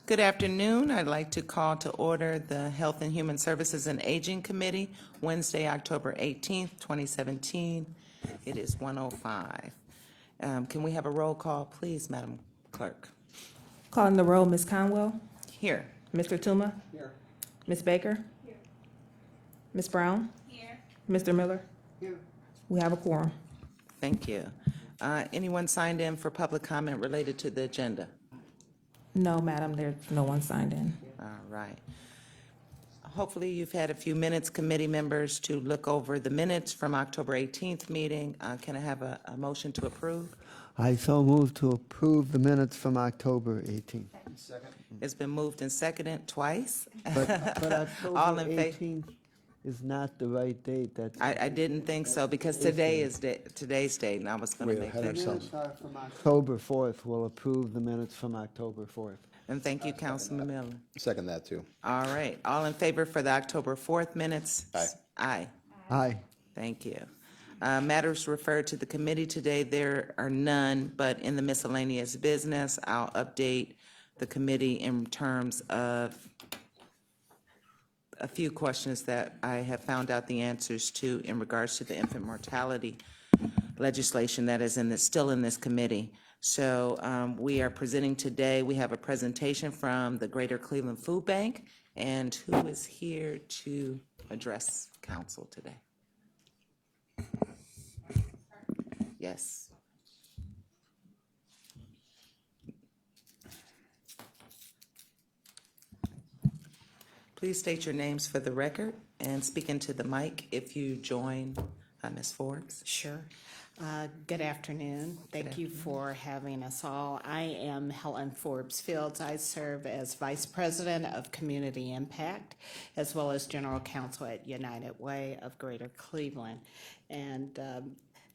Good afternoon. I'd like to call to order the Health and Human Services and Aging Committee, Wednesday, October 18th, 2017. It is 1:05. Can we have a roll call, please, Madam Clerk? Calling the roll, Ms. Conwell. Here. Mr. Tuma. Here. Ms. Baker. Here. Ms. Brown. Here. Mr. Miller. Here. We have a quorum. Thank you. Anyone signed in for public comment related to the agenda? No, madam, there's no one signed in. All right. Hopefully, you've had a few minutes, committee members, to look over the minutes from October 18th meeting. Can I have a motion to approve? I so move to approve the minutes from October 18th. Second. It's been moved and seconded twice. But All October in favor? 18th is not the right date. That's I didn't think so, because today is today's date, and I was going to make that. minutes are from October 4th. We'll approve the minutes from October 4th. And thank you, Councilman Miller. Second that, too. All right, all in favor for the October 4th minutes? Aye. Aye, Aye. thank you. Matters referred to the committee today, there are none, but in the miscellaneous business, I'll update the committee in terms of a few questions that I have found out the answers to in regards to the infant mortality legislation that is still in this committee. So we are presenting today, we have a presentation from the Greater Cleveland Food Bank, and who is here to address council today? Yes. Please state your names for the record and speak into the mic if you join Ms. Forbes. Sure. Good afternoon. Thank you for having us all. I am Helen Forbes Fields. I serve as Vice President of Community Impact as well as General Counsel at United Way of Greater Cleveland. And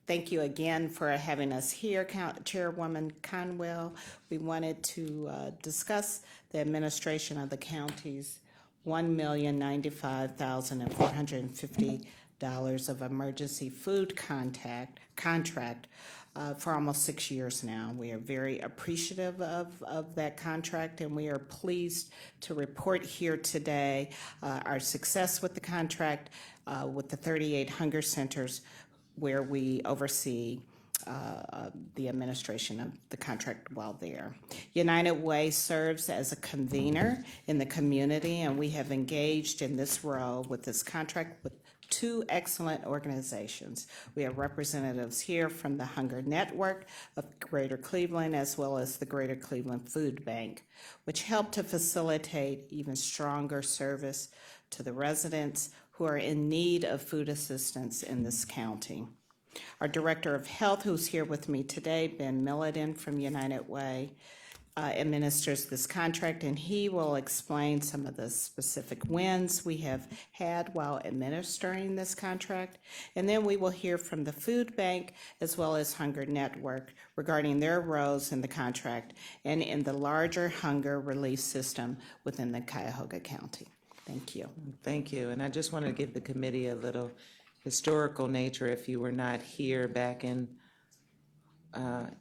thank you again for having us here, Chairwoman Conwell. We wanted to discuss the administration of the county's $1,095,450 of emergency food contract for almost 6 years now. We are very appreciative of that contract, and we are pleased to report here today our success with the contract with the 38 hunger centers where we oversee the administration of the contract while there. United Way serves as a convener in the community, and we have engaged in this role with this contract with two excellent organizations. We have representatives here from the Hunger Network of Greater Cleveland as well as the Greater Cleveland Food Bank, which help to facilitate even stronger service to the residents who are in need of food assistance in this county. Our Director of Health, who's here with me today, Ben Millidan from United Way, administers this contract, and he will explain some of the specific wins we have had while administering this contract. And then we will hear from the Food Bank as well as Hunger Network regarding their roles in the contract and in the larger hunger relief system within the Cuyahoga County. Thank you. Thank you. And I just want to give the committee a little historical nature. If you were not here back in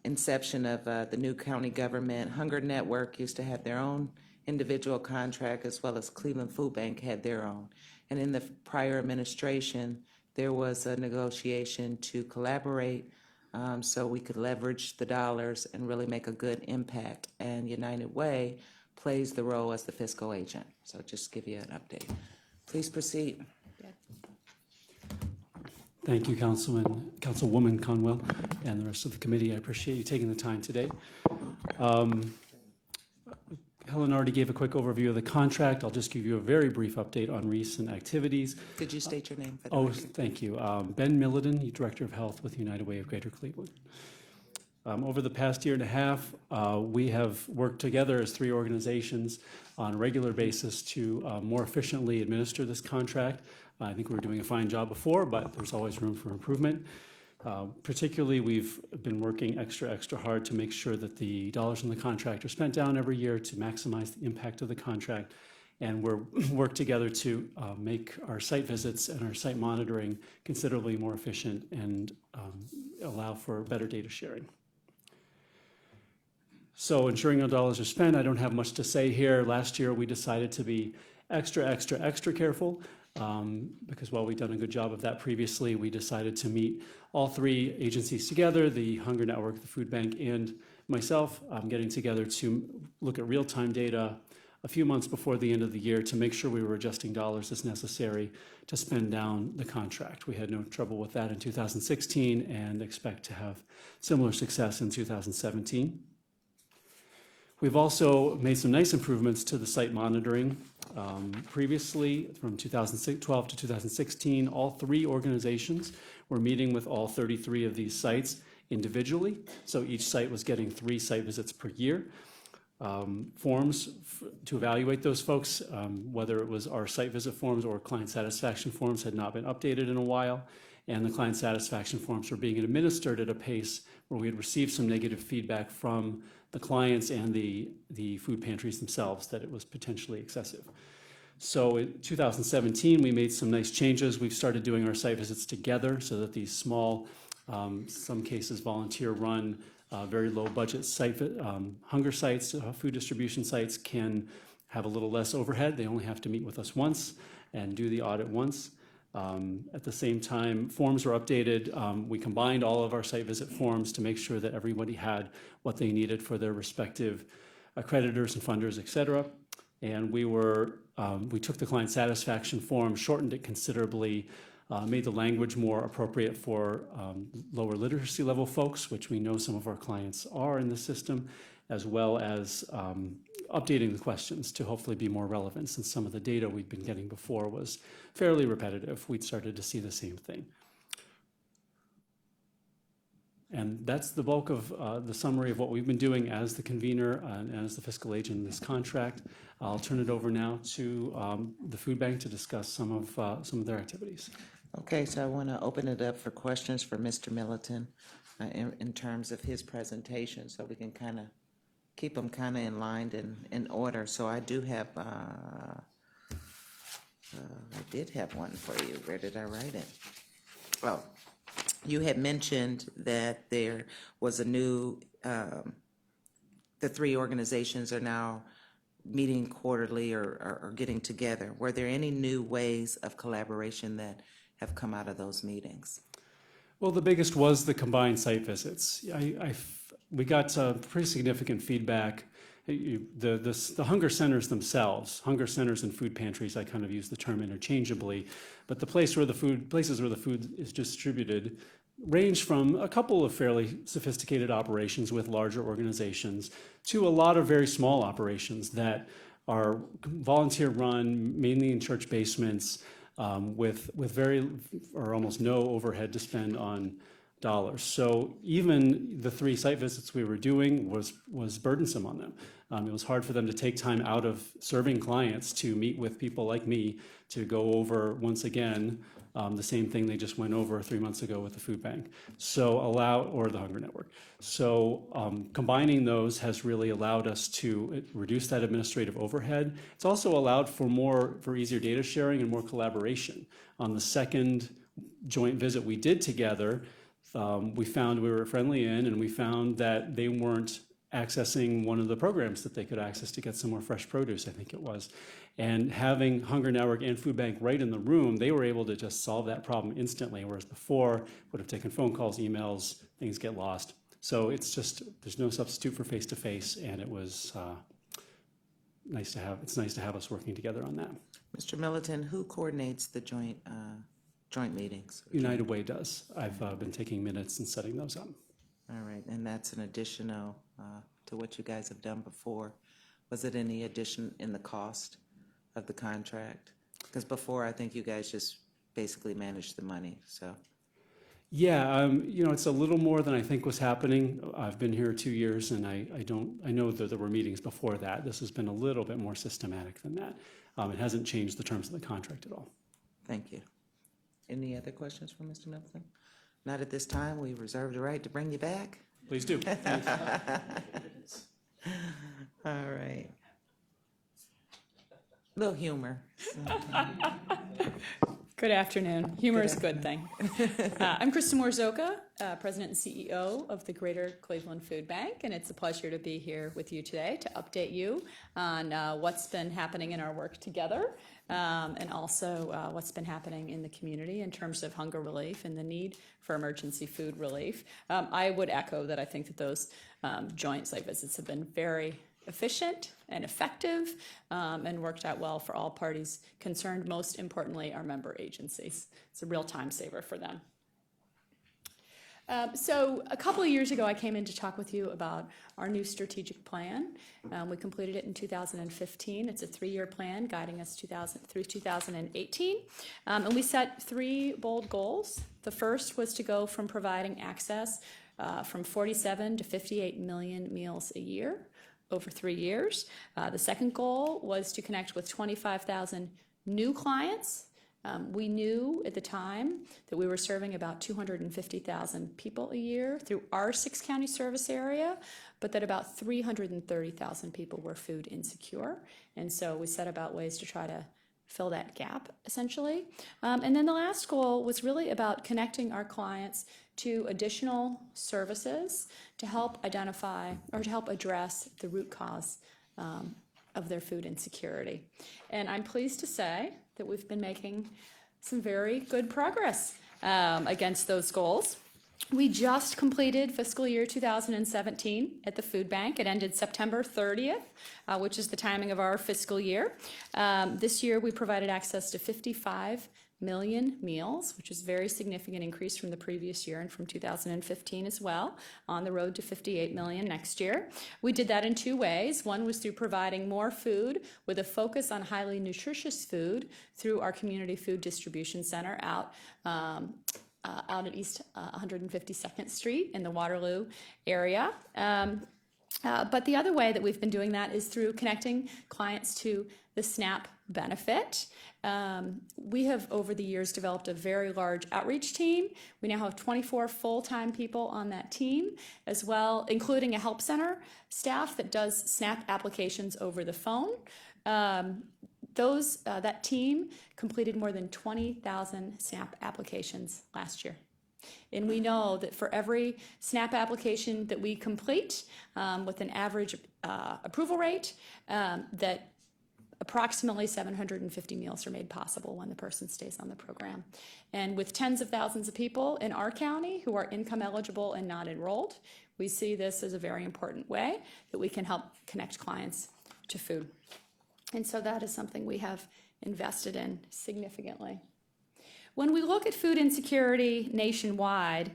inception of the new county government, Hunger Network used to have their own individual contract as well as Cleveland Food Bank had their own. And in the prior administration, there was a negotiation to collaborate so we could leverage the dollars and really make a good impact. And United Way plays the role as the fiscal agent. So just give you an update. Please proceed. Thank you, Councilwoman Conwell, and the rest of the committee. I appreciate you taking the time today. Helen already gave a quick overview of the contract. I'll just give you a very brief update on recent activities. Could you state your name for the record? Thank you. Ben Millidan, Director of Health with United Way of Greater Cleveland. Over the past year and a half, we have worked together as three organizations on a regular basis to more efficiently administer this contract. I think we were doing a fine job before, but there's always room for improvement. Particularly, we've been working extra hard to make sure that the dollars in the contract are spent down every year to maximize the impact of the contract. And we're work together to make our site visits and our site monitoring considerably more efficient and allow for better data sharing. So ensuring our dollars are spent, I don't have much to say here. Last year, we decided to be extra careful because while we've done a good job of that previously, we decided to meet all three agencies together, the Hunger Network, the Food Bank, and myself, getting together to look at real-time data a few months before the end of the year to make sure we were adjusting dollars as necessary to spend down the contract. We had no trouble with that in 2016 and expect to have similar success in 2017. We've also made some nice improvements to the site monitoring. Previously, from 2012 to 2016, all three organizations were meeting with all 33 of these sites individually. So each site was getting 3 site visits per year. Forms to evaluate those folks, whether it was our site visit forms or client satisfaction forms, had not been updated in a while. And the client satisfaction forms were being administered at a pace where we had received some negative feedback from the clients and the food pantries themselves that it was potentially excessive. So in 2017, we made some nice changes. We've started doing our site visits together so that these small, some cases volunteer-run, very low-budget site, hunger sites, food distribution sites can have a little less overhead. They only have to meet with us once and do the audit once. At the same time, forms were updated. We combined all of our site visit forms to make sure that everybody had what they needed for their respective accreditors and funders, et cetera. And we took the client satisfaction form, shortened it considerably, made the language more appropriate for lower literacy level folks, which we know some of our clients are in the system, as well as updating the questions to hopefully be more relevant, since some of the data we'd been getting before was fairly repetitive. We'd started to see the same thing. And that's the bulk of the summary of what we've been doing as the convener and as the fiscal agent in this contract. I'll turn it over now to the food bank to discuss some of their activities. Okay, so I want to open it up for questions for Mr. Middleton in terms of his presentation, so we can kind of keep them kind of in line and in order. So I do have, I did have one for you. Where did I write it? Oh, you had mentioned that there was a new, the 3 organizations are now meeting quarterly or getting together. Were there any new ways of collaboration that have come out of those meetings? Well, the biggest was the combined site visits. We got pretty significant feedback. The hunger centers themselves, hunger centers and food pantries, I kind of use the term interchangeably, but the places where the food is distributed range from a couple of fairly sophisticated operations with larger organizations to a lot of very small operations that are volunteer run, mainly in church basements, with very or almost no overhead to spend on dollars. So even the 3 site visits we were doing was burdensome on them. It was hard for them to take time out of serving clients to meet with people like me to go over once again the same thing they just went over 3 months ago with the food bank. Or the Hunger Network. So combining those has really allowed us to reduce that administrative overhead. It's also allowed for easier data sharing and more collaboration. On the second joint visit we did together, we found we were friendly and we found that they weren't accessing one of the programs that they could access to get some more fresh produce, I think it was. And having Hunger Network and Food Bank right in the room, they were able to just solve that problem instantly, whereas before would have taken phone calls, emails, things get lost. So it's just, there's no substitute for face-to-face, and it was nice to have us working together on that. Mr. Middleton, who coordinates the joint meetings? United Way does. I've been taking minutes and setting those up. All right, and that's an additional to what you guys have done before. Was it any addition in the cost of the contract? Because before, I think you guys just basically managed the money, so. Yeah, it's a little more than I think was happening. I've been here 2 years, and I know that there were meetings before that. This has been a little bit more systematic than that. It hasn't changed the terms of the contract at all. Thank you. Any other questions for Mr. Middleton? Not at this time. We reserve the right to bring you back. Please do. All right. Little humor. Good afternoon. Humor is a good thing. I'm Krista Morzoka, President and CEO of the Greater Cleveland Food Bank, and it's a pleasure to be here with you today to update you on what's been happening in our work together, and also what's been happening in the community in terms of hunger relief and the need for emergency food relief. I would echo that I think that those joint site visits have been very efficient and effective, and worked out well for all parties concerned, most importantly, our member agencies. It's a real time saver for them. So a couple of years ago, I came in to talk with you about our new strategic plan. We completed it in 2015. It's a 3-year plan guiding us through 2018. And we set 3 bold goals. The first was to go from providing access from 47 to 58 million meals a year over 3 years. The second goal was to connect with 25,000 new clients. We knew at the time that we were serving about 250,000 people a year through our 6-county service area, but that about 330,000 people were food insecure. And so we set about ways to try to fill that gap, essentially. And then the last goal was really about connecting our clients to additional services to help identify or to help address the root cause of their food insecurity. And I'm pleased to say that we've been making some very good progress against those goals. We just completed fiscal year 2017 at the food bank. It ended September 30th, which is the timing of our fiscal year. This year we provided access to 55 million meals, which is a very significant increase from the previous year and from 2015 as well, on the road to 58 million next year. We did that in 2 ways. One was through providing more food with a focus on highly nutritious food through our community food distribution center out at East 152nd Street in the Waterloo area. But the other way that we've been doing that is through connecting clients to the SNAP benefit. We have, over the years, developed a very large outreach team. We now have 24 full-time people on that team, as well, including a help center staff that does SNAP applications over the phone. That team completed more than 20,000 SNAP applications last year. And we know that for every SNAP application that we complete with an average approval rate, that approximately 750 meals are made possible when the person stays on the program. And with tens of thousands of people in our county who are income eligible and not enrolled, we see this as a very important way that we can help connect clients to food. And so that is something we have invested in significantly. When we look at food insecurity nationwide,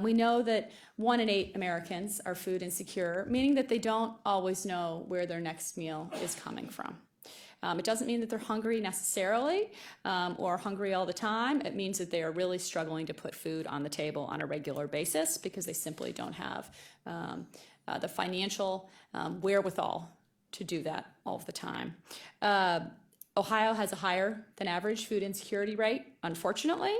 we know that 1 in 8 Americans are food insecure, meaning that they don't always know where their next meal is coming from. It doesn't mean that they're hungry necessarily or hungry all the time. It means that they are really struggling to put food on the table on a regular basis because they simply don't have the financial wherewithal to do that all the time. Ohio has a higher than average food insecurity rate, unfortunately,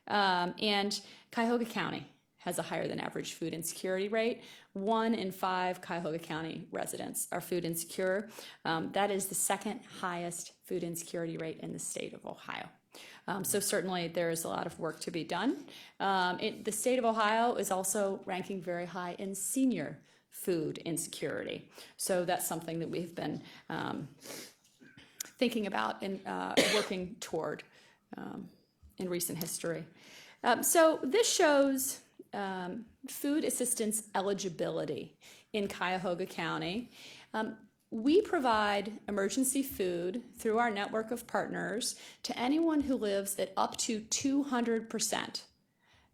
and Cuyahoga County has a higher than average food insecurity rate. 1 in 5 Cuyahoga County residents are food insecure. That is the second highest food insecurity rate in the state of Ohio. So certainly there is a lot of work to be done. The state of Ohio is also ranking very high in senior food insecurity. So that's something that we've been thinking about and working toward in recent history. So this shows food assistance eligibility in Cuyahoga County. We provide emergency food through our network of partners to anyone who lives at up to 200%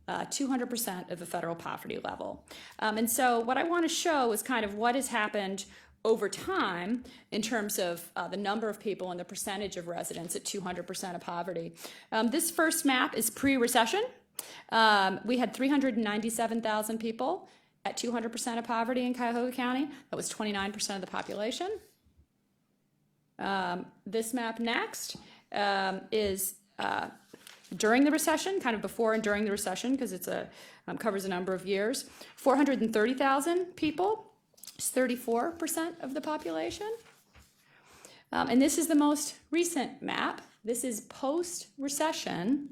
of the federal poverty level. And so what I want to show is kind of what has happened over time in terms of the number of people and the percentage of residents at 200% of poverty. This first map is pre-recession. We had 397,000 people at 200% of poverty in Cuyahoga County. That was 29% of the population. This map next is during the recession, kind of before and during the recession, because it's covers a number of years. 430,000 people. It's 34% of the population. And this is the most recent map. This is post-recession,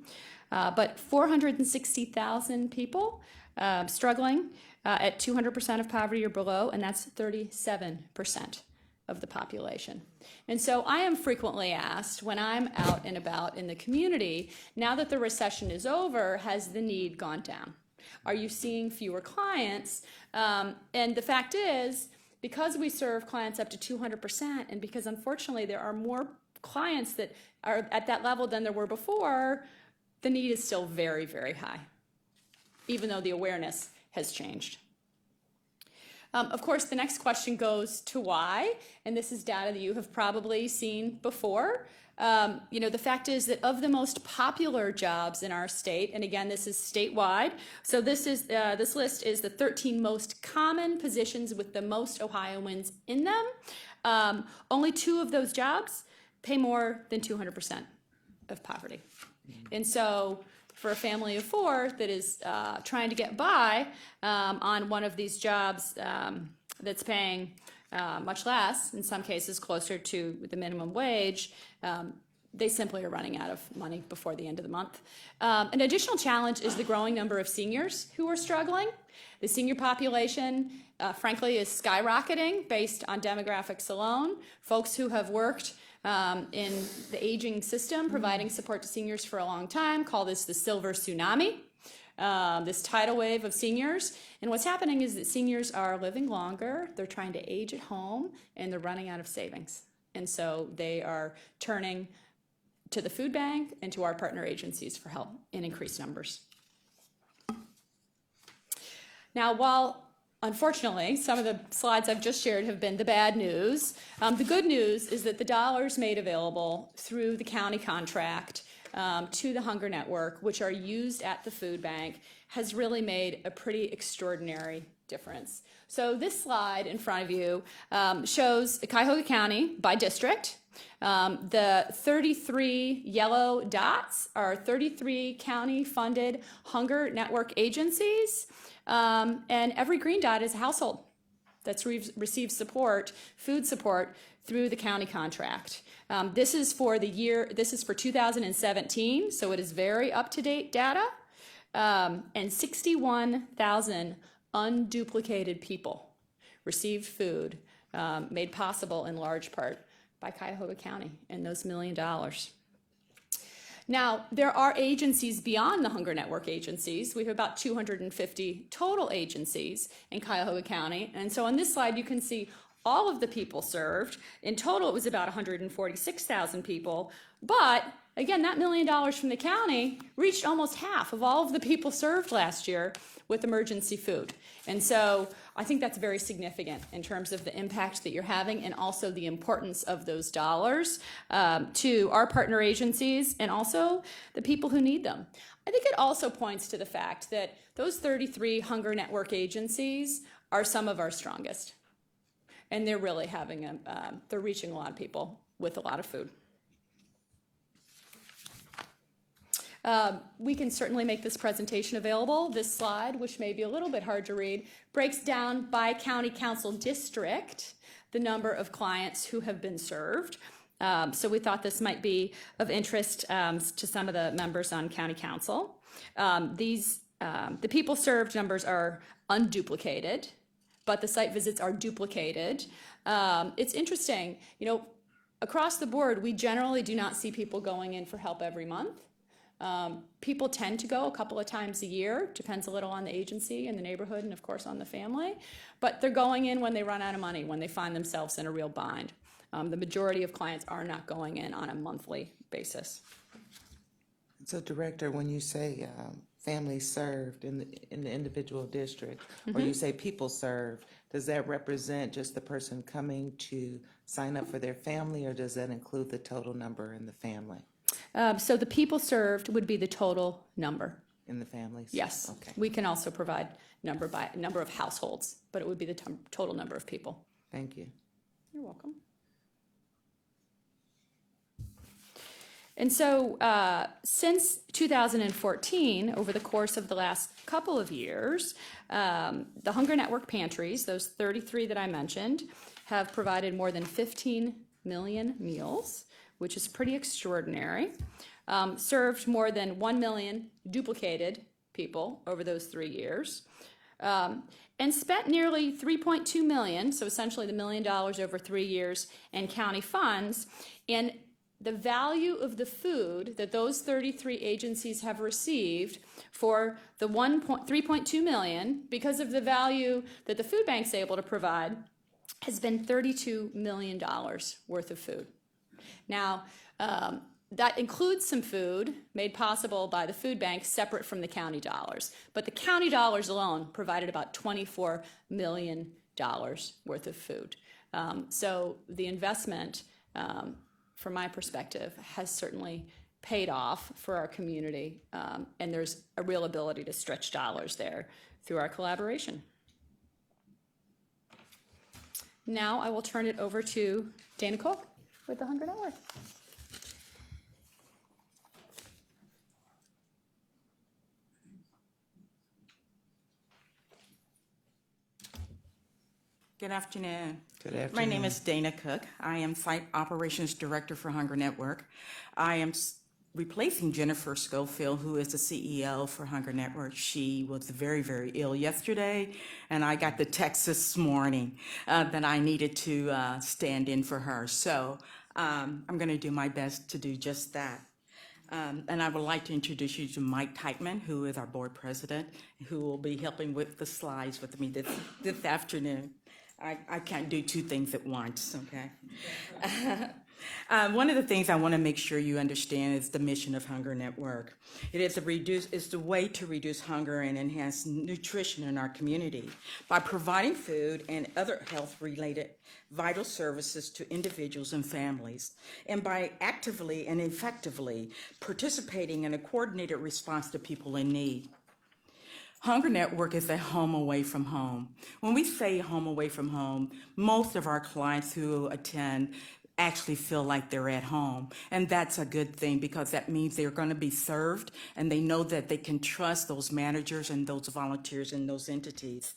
but 460,000 people struggling at 200% of poverty or below, and that's 37% of the population. And so I am frequently asked when I'm out and about in the community, now that the recession is over, has the need gone down? Are you seeing fewer clients? And the fact is, because we serve clients up to 200%, and because unfortunately there are more clients that are at that level than there were before, the need is still very, very high, even though the awareness has changed. Of course, the next question goes to why, and this is data that you have probably seen before. The fact is that of the most popular jobs in our state, and again, this is statewide, so this list is the 13 most common positions with the most Ohioans in them. Only 2 of those jobs pay more than 200% of poverty. And so for a family of 4 that is trying to get by on one of these jobs that's paying much less, in some cases closer to the minimum wage, they simply are running out of money before the end of the month. An additional challenge is the growing number of seniors who are struggling. The senior population, frankly, is skyrocketing based on demographics alone. Folks who have worked in the aging system, providing support to seniors for a long time, call this the silver tsunami, this tidal wave of seniors. And what's happening is that seniors are living longer, they're trying to age at home, and they're running out of savings. And so they are turning to the food bank and to our partner agencies for help in increased numbers. Now, while unfortunately, some of the slides I've just shared have been the bad news. The good news is that the dollars made available through the county contract to the Hunger Network, which are used at the food bank, has really made a pretty extraordinary difference. So this slide in front of you shows Cuyahoga County by district. The 33 yellow dots are 33 county-funded Hunger Network agencies. And every green dot is a household that's received support, food support, through the county contract. This is for 2017, so it is very up-to-date data, and 61,000 unduplicated people received food, made possible in large part by Cuyahoga County and those $1 million. Now, there are agencies beyond the Hunger Network agencies. We have about 250 total agencies in Cuyahoga County. And so on this slide, you can see all of the people served. In total, it was about 146,000 people. But again, that $1 million from the county reached almost half of all of the people served last year with emergency food. And so I think that's very significant in terms of the impact that you're having and also the importance of those dollars to our partner agencies and also the people who need them. I think it also points to the fact that those 33 Hunger Network agencies are some of our strongest. And they're really they're reaching a lot of people with a lot of food. We can certainly make this presentation available. This slide, which may be a little bit hard to read, breaks down by county council district the number of clients who have been served. So we thought this might be of interest to some of the members on county council. The people served numbers are unduplicated, but the site visits are duplicated. It's interesting, across the board, we generally do not see people going in for help every month. People tend to go a couple of times a year, depends a little on the agency and the neighborhood and of course on the family, but they're going in when they run out of money, when they find themselves in a real bind. The majority of clients are not going in on a monthly basis. So Director, when you say families served in the individual district, or you say people served, does that represent just the person coming to sign up for their family, or does that include the total number in the family? So the people served would be the total number. In the families? Yes. Okay. We can also provide number of households, but it would be the total number of people. Thank you. You're welcome. And so since 2014, over the course of the last couple of years, the Hunger Network pantries, those 33 that I mentioned, have provided more than 15 million meals. which is pretty extraordinary. Served more than 1 million duplicated people over those 3 years. And spent nearly 3.2 million, so essentially the $1 million over 3 years in county funds. And the value of the food that those 33 agencies have received for the 3.2 million, because of the value that the food bank's able to provide, has been $32 million worth of food. Now, that includes some food made possible by the food bank separate from the county dollars. But the county dollars alone provided about $24 million worth of food. So the investment, from my perspective, has certainly paid off for our community, and there's a real ability to stretch dollars there through our collaboration. Now I will turn it over to Dana Cook with the Hunger Network. Good afternoon. Good afternoon. My name is Dana Cook. I am Site Operations Director for Hunger Network. I am replacing Jennifer Schofield, who is the CEO for Hunger Network. She was very, very ill yesterday, and I got the text this morning that I needed to stand in for her. So I'm going to do my best to do just that. And I would like to introduce you to Mike Teichman, who is our board president, who will be helping with the slides with me this afternoon. I can't do two things at once, okay? One of the things I want to make sure you understand is the mission of Hunger Network. It's the way to reduce hunger and enhance nutrition in our community by providing food and other health-related vital services to individuals and families, and by actively and effectively participating in a coordinated response to people in need. Hunger Network is a home away from home. When we say home away from home, most of our clients who attend actually feel like they're at home. And that's a good thing, because that means they're going to be served and they know that they can trust those managers and those volunteers and those entities.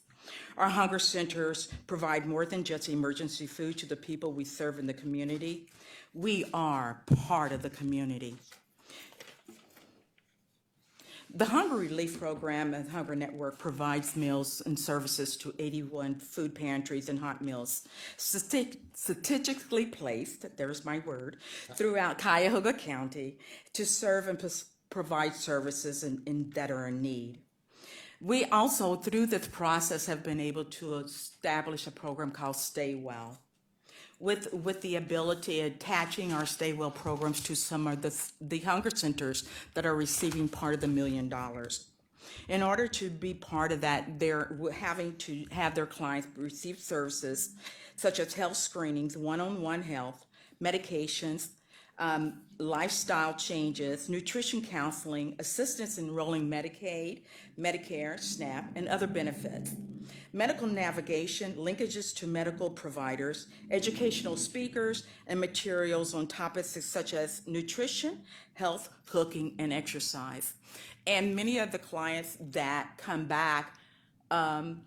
Our hunger centers provide more than just emergency food to the people we serve in the community. We are part of the community. The Hunger Relief Program at Hunger Network provides meals and services to 81 food pantries and hot meals, strategically placed, there's my word, throughout Cuyahoga County to serve and provide services that are in need. We also, through this process, have been able to establish a program called Stay Well, with the ability of attaching our Stay Well programs to some of the hunger centers that are receiving part of the $1 million. In order to be part of that, they're having to have their clients receive services such as health screenings, one-on-one health, medications, lifestyle changes, nutrition counseling, assistance enrolling Medicaid, Medicare, SNAP, and other benefits, medical navigation, linkages to medical providers, educational speakers, and materials on topics such as nutrition, health, cooking, and exercise. And many of the clients that come back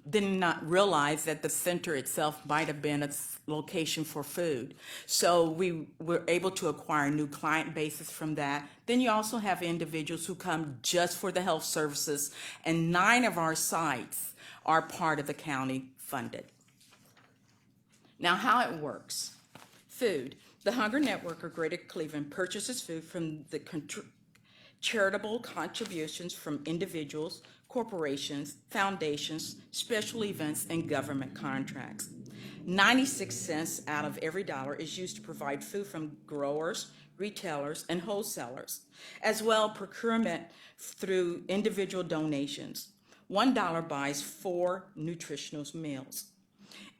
did not realize that the center itself might have been a location for food. So we were able to acquire new client bases from that. Then you also have individuals who come just for the health services, and 9 of our sites are part of the county funded. Now, how it works. Food. The Hunger Network of Greater Cleveland purchases food from the charitable contributions from individuals, corporations, foundations, special events, and government contracts. 96 cents out of every dollar is used to provide food from growers, retailers, and wholesalers, as well as procurement through individual donations. $1 buys 4 nutritional meals.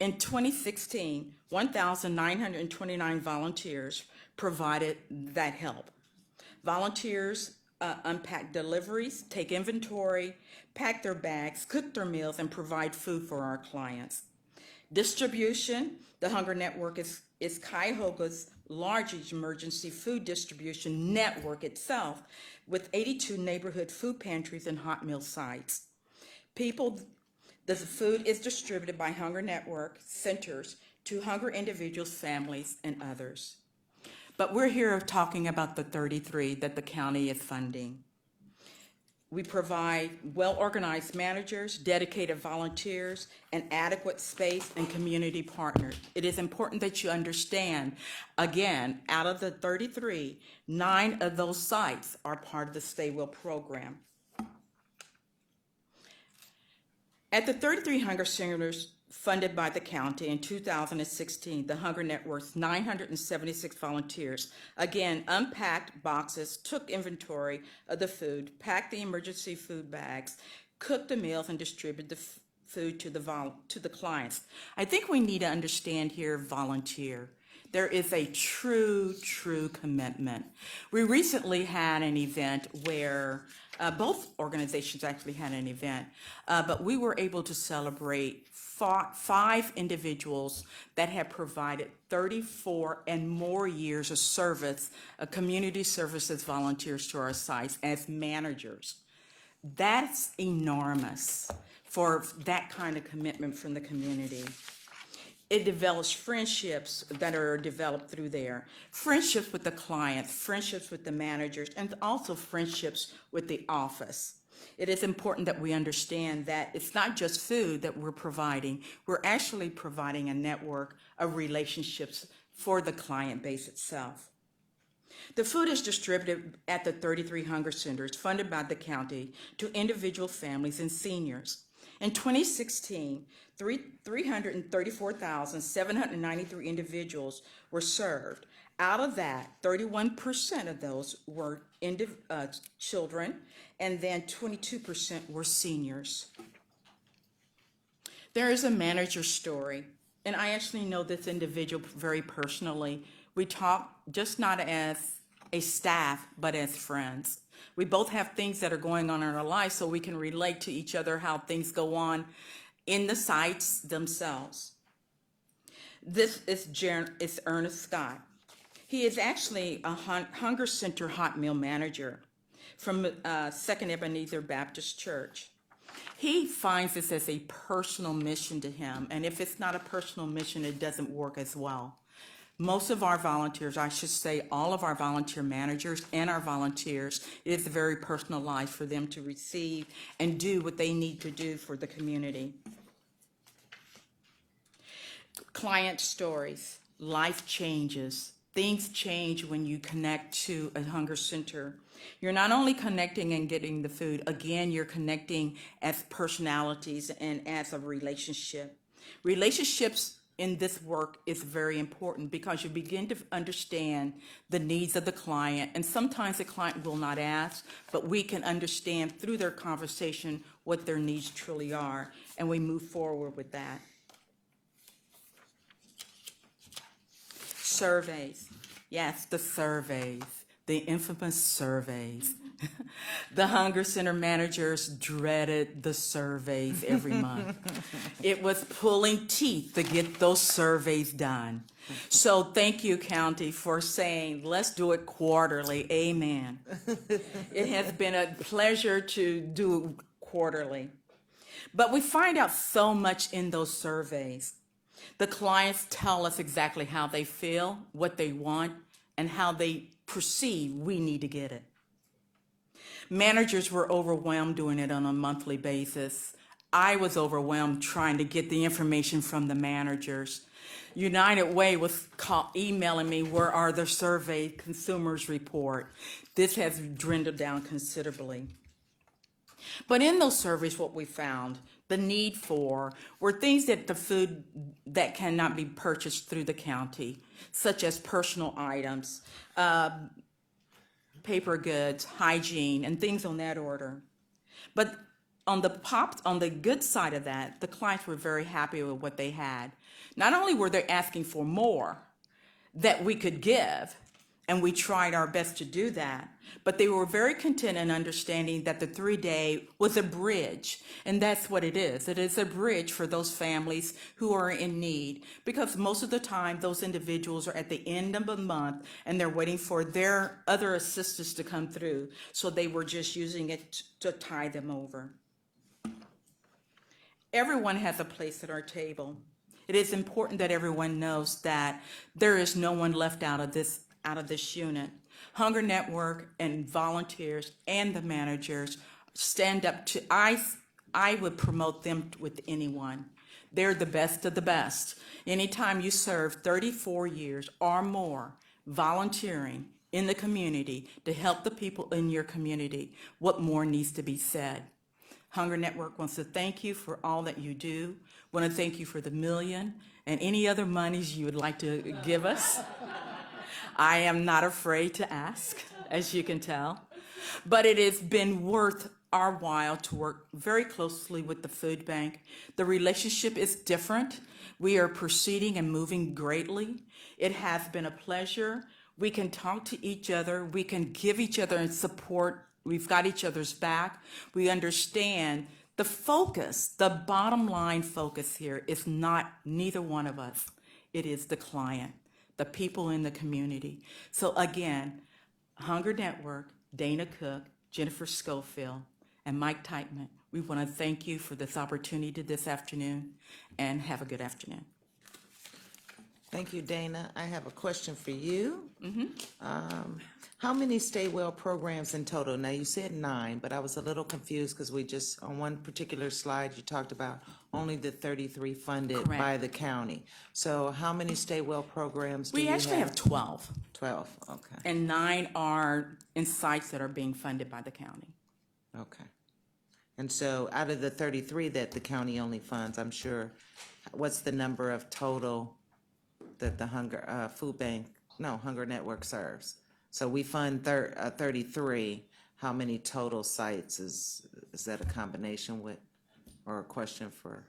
In 2016, 1,929 volunteers provided that help. Volunteers unpack deliveries, take inventory, pack their bags, cook their meals, and provide food for our clients. Distribution, the Hunger Network is Cuyahoga's largest emergency food distribution network itself, with 82 neighborhood food pantries and hot meal sites. The food is distributed by Hunger Network centers to hunger individuals, families, and others. But we're here talking about the 33 that the county is funding. We provide well-organized managers, dedicated volunteers, and adequate space and community partners. It is important that you understand, again, out of the 33, 9 of those sites are part of the Stay Well program. At the 33 hunger centers funded by the county in 2016, the Hunger Network's 976 volunteers, again, unpacked boxes, took inventory of the food, packed the emergency food bags, cooked the meals, and distributed the food to the clients. I think we need to understand here volunteer. There is a true commitment. We recently had an event where both organizations actually had an event, but we were able to celebrate 5 individuals that have provided 34 and more years of service, community services volunteers to our sites as managers. That's enormous for that kind of commitment from the community. It develops friendships that are developed through there. Friendships with the clients, friendships with the managers, and also friendships with the office. It is important that we understand that it's not just food that we're providing. We're actually providing a network of relationships for the client base itself. The food is distributed at the 33 hunger centers funded by the county to individual families and seniors. In 2016, 334,793 individuals were served. Out of that, 31% of those were children, and then 22% were seniors. There is a manager story, and I actually know this individual very personally. We talk just not as a staff, but as friends. We both have things that are going on in our lives, so we can relate to each other how things go on in the sites themselves. This is Ernest Scott. He is actually a hunger center hot meal manager from Second Ebenezer Baptist Church. He finds this as a personal mission to him, and if it's not a personal mission, it doesn't work as well. Most of our volunteers, I should say all of our volunteer managers and our volunteers, it is very personalized for them to receive and do what they need to do for the community. Client stories, life changes. Things change when you connect to a hunger center. You're not only connecting and getting the food, again, you're connecting as personalities and as a relationship. Relationships in this work is very important because you begin to understand the needs of the client, and sometimes the client will not ask, but we can understand through their conversation what their needs truly are, and we move forward with that. Surveys. Yes, the surveys, the infamous surveys. The hunger center managers dreaded the surveys every month. It was pulling teeth to get those surveys done. So thank you, County, for saying, let's do it quarterly. Amen. It has been a pleasure to do quarterly. But we find out so much in those surveys. The clients tell us exactly how they feel, what they want, and how they perceive we need to get it. Managers were overwhelmed doing it on a monthly basis. I was overwhelmed trying to get the information from the managers. United Way was emailing me, where are the survey consumers report? This has dwindled down considerably. But in those surveys, what we found, the need for, were things that the food that cannot be purchased through the county, such as personal items, paper goods, hygiene, and things on that order. But on the good side of that, the clients were very happy with what they had. Not only were they asking for more that we could give, and we tried our best to do that, but they were very content in understanding that the 3-day was a bridge, and that's what it is. It is a bridge for those families who are in need, because most of the time those individuals are at the end of the month and they're waiting for their other assistance to come through, so they were just using it to tie them over. Everyone has a place at our table. It is important that everyone knows that there is no one left out of this out of this unit. Hunger Network and volunteers and the managers stand up to, I would promote them with anyone. They're the best of the best. Anytime you serve 34 years or more volunteering in the community to help the people in your community, what more needs to be said? Hunger Network wants to thank you for all that you do. Want to thank you for the $1 million and any other monies you would like to give us. I am not afraid to ask, as you can tell. But it has been worth our while to work very closely with the food bank. The relationship is different. We are proceeding and moving greatly. It has been a pleasure. We can talk to each other. We can give each other support. We've got each other's back. We understand the focus, the bottom line focus here is not neither one of us. It is the client, the people in the community. So again, Hunger Network, Dana Cook, Jennifer Schofield, and Mike Teitman, we want to thank you for this opportunity this afternoon, and have a good afternoon. Thank you, Dana. I have a question for you. How many Stay Well programs in total? Now, you said 9, but I was a little confused because we just, on one particular slide, you talked about only the 33 funded by Correct. the county. So how many Stay Well programs do you We actually have 12, 12, okay, and 9 are in sites that are being funded by the county. okay. And so out of the 33 that the county only funds, I'm sure, what's the number of total that the Hunger Network serves? So we fund 33. How many total sites is that a combination with, or a question for?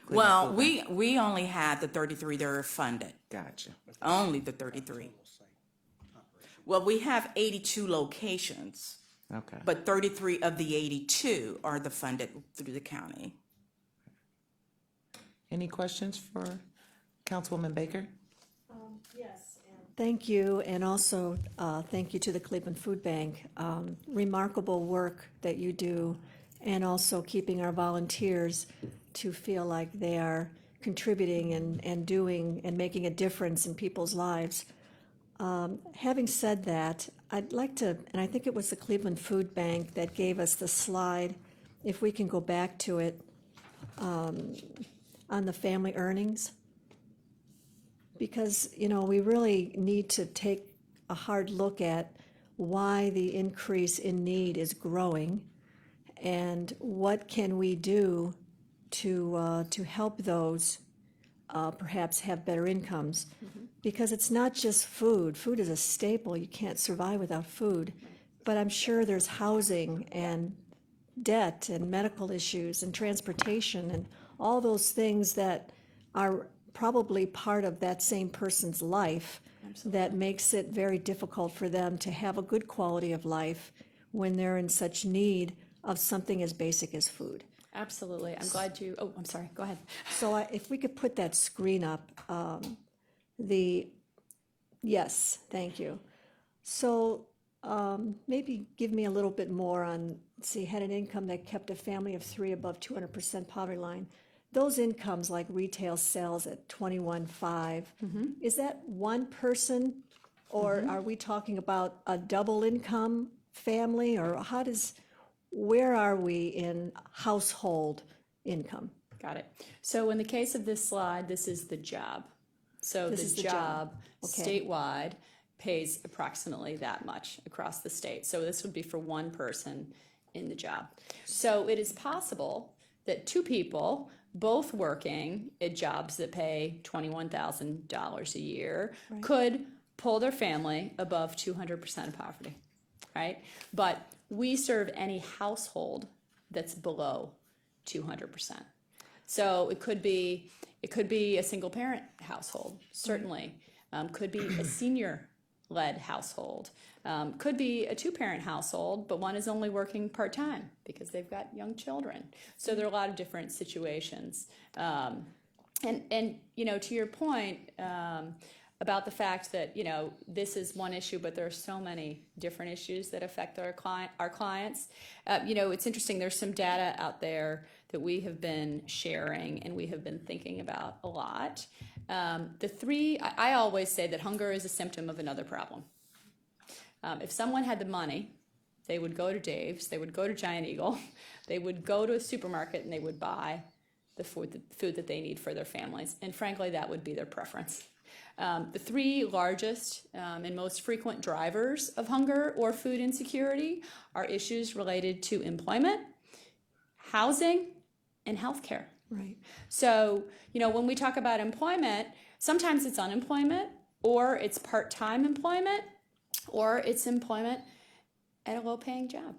Cleveland Well, Food Bank? we only had the 33 that are funded, Gotcha. only the 33. Well, we have 82 locations, Okay. but 33 of the 82 are the funded through the county. Any questions for Councilwoman Baker? Thank you, and also thank you to the Cleveland Food Bank. Remarkable work that you do, and also keeping our volunteers to feel like they are contributing and doing and making a difference in people's lives. Having said that, I'd like to, and I think it was the Cleveland Food Bank that gave us the slide, if we can go back to it, on the family earnings. Because, we really need to take a hard look at why the increase in need is growing and what can we do to help those perhaps have better incomes. Because it's not just food. Food is a staple. You can't survive without food. But I'm sure there's housing and debt and medical issues and transportation and all those things that are probably part of that same person's life that makes it very difficult for them to have a good quality of life when they're in such need of something as basic as food. Absolutely. I'm glad you, oh, I'm sorry, go ahead. So if we could put that screen up, yes, thank you. So maybe give me a little bit more on, see, had an income that kept a family of 3 above 200% poverty line. Those incomes like retail sales at 21.5, is that one person, or are we talking about a double income family, or where are we in household income? Got it. So in the case of this slide, this is the job. So This the is the job job. Okay. statewide pays approximately that much across the state. So this would be for one person in the job. So it is possible that 2 people, both working at jobs that pay $21,000 a year, could pull their family above 200% of poverty, right? But we serve any household that's below 200%. So it could be a single parent household, certainly. Could be a senior-led household. Could be a 2-parent household, but one is only working part-time because they've got young children. So there are a lot of different situations. And to your point about the fact that, this is one issue, but there are so many different issues that affect our clients. It's interesting, there's some data out there that we have been sharing and we have been thinking about a lot. I always say that hunger is a symptom of another problem. If someone had the money, they would go to Dave's, they would go to Giant Eagle, they would go to a supermarket and they would buy the food that they need for their families. And frankly, that would be their preference. The three largest and most frequent drivers of hunger or food insecurity are issues related to employment, housing, and healthcare. Right. So, when we talk about employment, sometimes it's unemployment, or it's part-time employment, or it's employment at a low-paying job.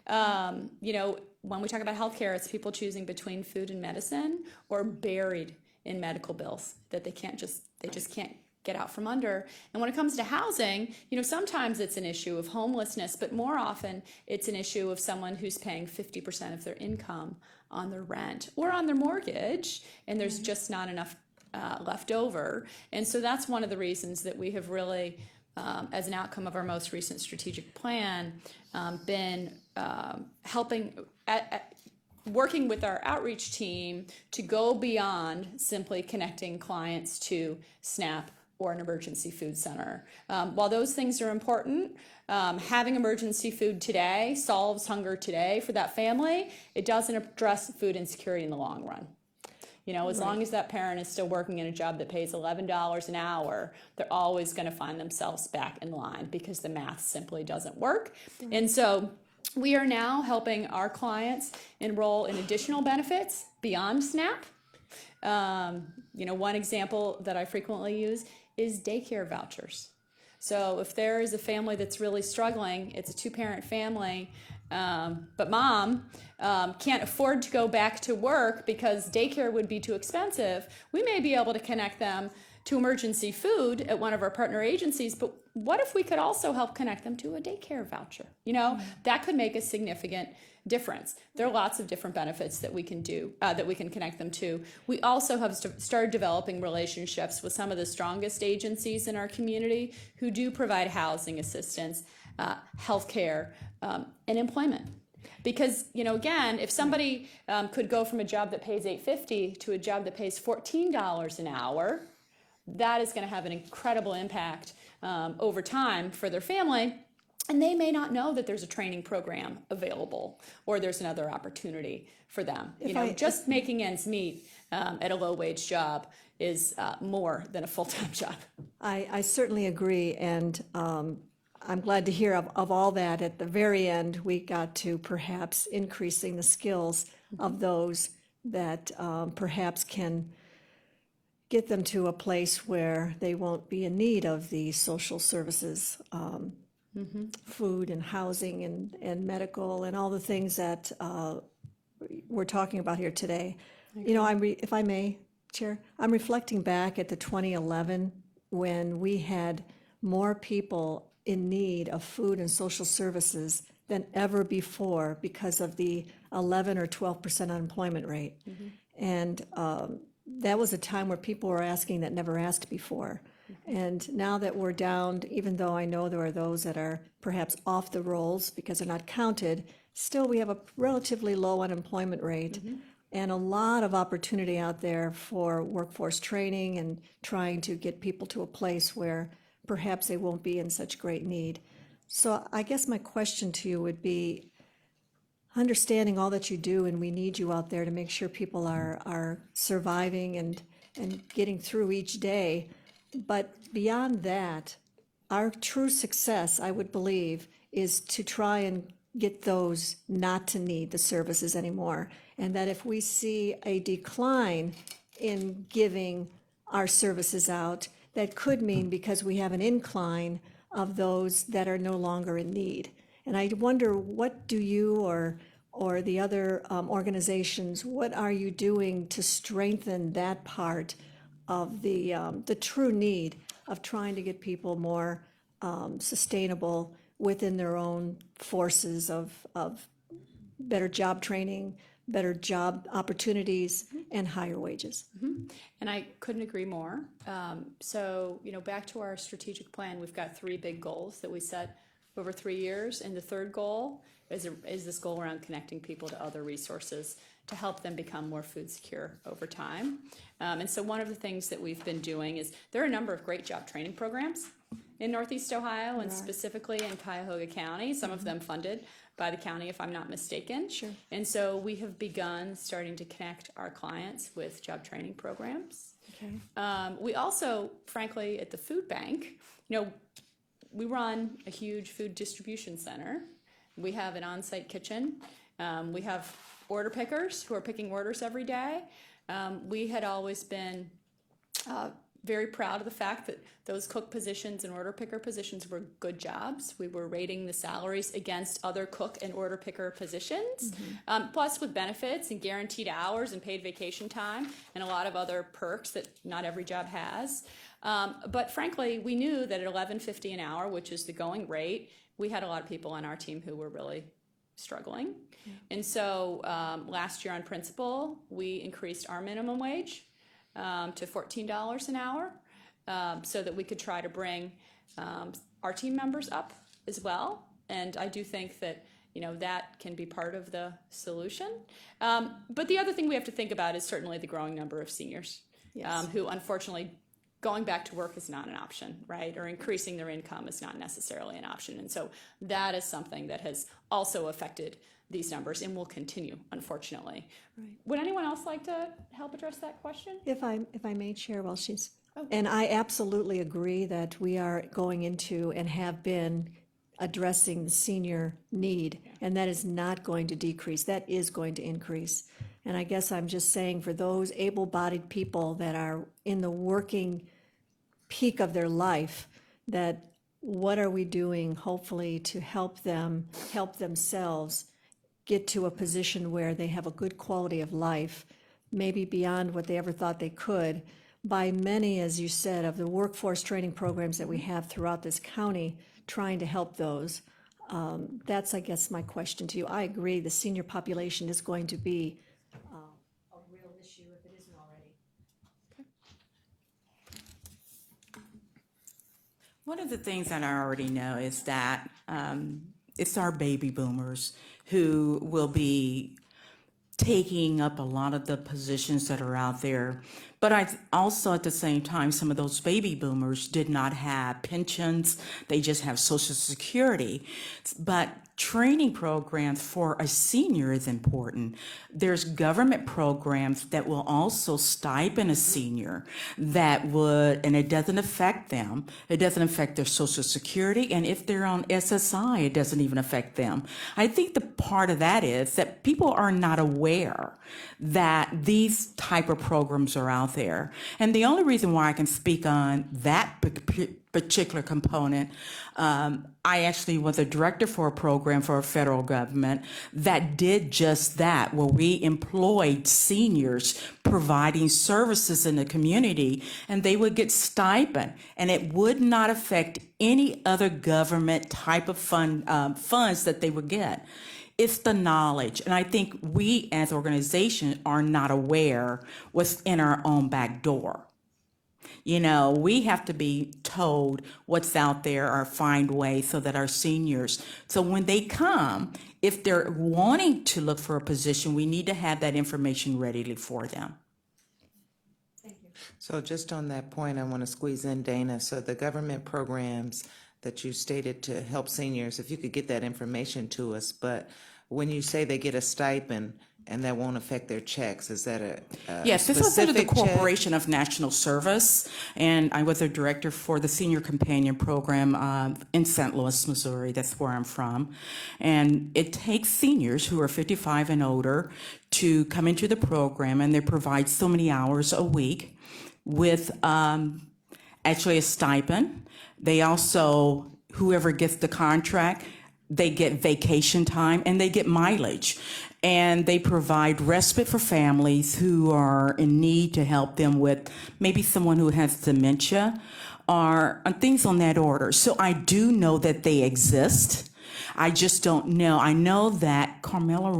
When we talk about healthcare, it's people choosing between food and medicine, or buried in medical bills that they just can't get out from under. And when it comes to housing, sometimes it's an issue of homelessness, but more often it's an issue of someone who's paying 50% of their income on their rent or on their mortgage, and there's just not enough left over. And so that's one of the reasons that we have really, as an outcome of our most recent strategic plan, been working with our outreach team to go beyond simply connecting clients to SNAP or an emergency food center. While those things are important, having emergency food today solves hunger today for that family. It doesn't address food insecurity in the long run. As long as that parent is still working in a job that pays $11 an hour, they're always going to find themselves back in line because the math simply doesn't work. And so we are now helping our clients enroll in additional benefits beyond SNAP. One example that I frequently use is daycare vouchers. So if there is a family that's really struggling, it's a two-parent family, but mom can't afford to go back to work because daycare would be too expensive, we may be able to connect them to emergency food at one of our partner agencies, but what if we could also help connect them to a daycare voucher? That could make a significant difference. There are lots of different benefits that we can do, that we can connect them to. We also have started developing relationships with some of the strongest agencies in our community who do provide housing assistance, healthcare, and employment. Because, again, if somebody could go from a job that pays $8.50 to a job that pays $14 an hour, that is going to have an incredible impact over time for their family. And they may not know that there's a training program available or there's another opportunity for them. Just making ends meet at a low-wage job is more than a full-time job. I certainly agree, and I'm glad to hear of all that. At the very end, we got to perhaps increasing the skills of those that perhaps can get them to a place where they won't be in need of the social services, food and housing and medical and all the things that we're talking about here today. If I may, Chair, I'm reflecting back at the 2011 when we had more people in need of food and social services than ever before because of the 11 or 12% unemployment rate. And that was a time where people were asking that never asked before. And now that we're down, even though I know there are those that are perhaps off the rolls because they're not counted, still we have a relatively low unemployment rate and a lot of opportunity out there for workforce training and trying to get people to a place where perhaps they won't be in such great need. So I guess my question to you would be, understanding all that you do, and we need you out there to make sure people are surviving and getting through each day. But beyond that, our true success, I would believe, is to try and get those not to need the services anymore. And that if we see a decline in giving our services out, that could mean because we have an incline of those that are no longer in need. And I wonder, what do you or the other organizations, what are you doing to strengthen that part of the true need of trying to get people more sustainable within their own forces of better job training, better job opportunities, and higher wages? And I couldn't agree more. So, back to our strategic plan, we've got three big goals that we set over 3 years. And the third goal is this goal around connecting people to other resources to help them become more food secure over time. And so one of the things that we've been doing is there are a number of great job training programs in Northeast Ohio and specifically in Cuyahoga County, some of them funded by the county, if I'm not mistaken. Sure. And so we have begun starting to connect our clients with job training programs. Okay. We also, frankly, at the food bank, we run a huge food distribution center. We have an on-site kitchen. We have order pickers who are picking orders every day. We had always been very proud of the fact that those cook positions and order picker positions were good jobs. We were rating the salaries against other cook and order picker positions, plus with benefits and guaranteed hours and paid vacation time and a lot of other perks that not every job has. But frankly, we knew that at $11.50 an hour, which is the going rate, we had a lot of people on our team who were really struggling. And so last year on principle, we increased our minimum wage to $14 an hour so that we could try to bring our team members up as well. And I do think that that can be part of the solution. But the other thing we have to think about is certainly the growing number of seniors who unfortunately going back to work is not an option, right? Or increasing their income is not necessarily an option. And so that is something that has also affected these numbers and will continue, unfortunately. Right. Would anyone else like to help address that question? If I may, Chair, while she's, and I absolutely agree that we are going into and have been addressing the senior need, and that is not going to decrease, that is going to increase. And I guess I'm just saying for those able-bodied people that are in the working peak of their life, that what are we doing hopefully to help them help themselves get to a position where they have a good quality of life, maybe beyond what they ever thought they could, by many, as you said, of the workforce training programs that we have throughout this county, trying to help those. That's, I guess, my question to you. I agree, the senior population is going to be a real issue if it isn't already. One of the things that I already know is that it's our baby boomers who will be taking up a lot of the positions that are out there. But I also, at the same time, some of those baby boomers did not have pensions. They just have Social Security. But training programs for a senior is important. There's government programs that will also stipend a senior that would, and it doesn't affect them. It doesn't affect their Social Security. And if they're on SSI, it doesn't even affect them. I think the part of that is that people are not aware that these type of programs are out there. And the only reason why I can speak on that particular component, I actually was a director for a program for a federal government that did just that, where we employed seniors providing services in the community, and they would get stipend, and it would not affect any other government type of funds that they would get. It's the knowledge. And I think we as organizations are not aware what's in our own back door. We have to be told what's out there or find ways so that our seniors, so when they come, if they're wanting to look for a position, we need to have that information readily for them. So just on that point, I want to squeeze in Dana. So the government programs that you stated to help seniors, if you could get that information to us, but when you say they get a stipend and that won't affect their checks, is that a Yes, this was under the specific check? Corporation of National Service, and I was a director for the Senior Companion Program in St. Louis, Missouri. That's where I'm from. And it takes seniors who are 55 and older to come into the program, and they provide so many hours a week with actually a stipend. They also, whoever gets the contract, they get vacation time and they get mileage. And they provide respite for families who are in need to help them with maybe someone who has dementia or things on that order. So I do know that they exist. I just don't know. I know that not Carmela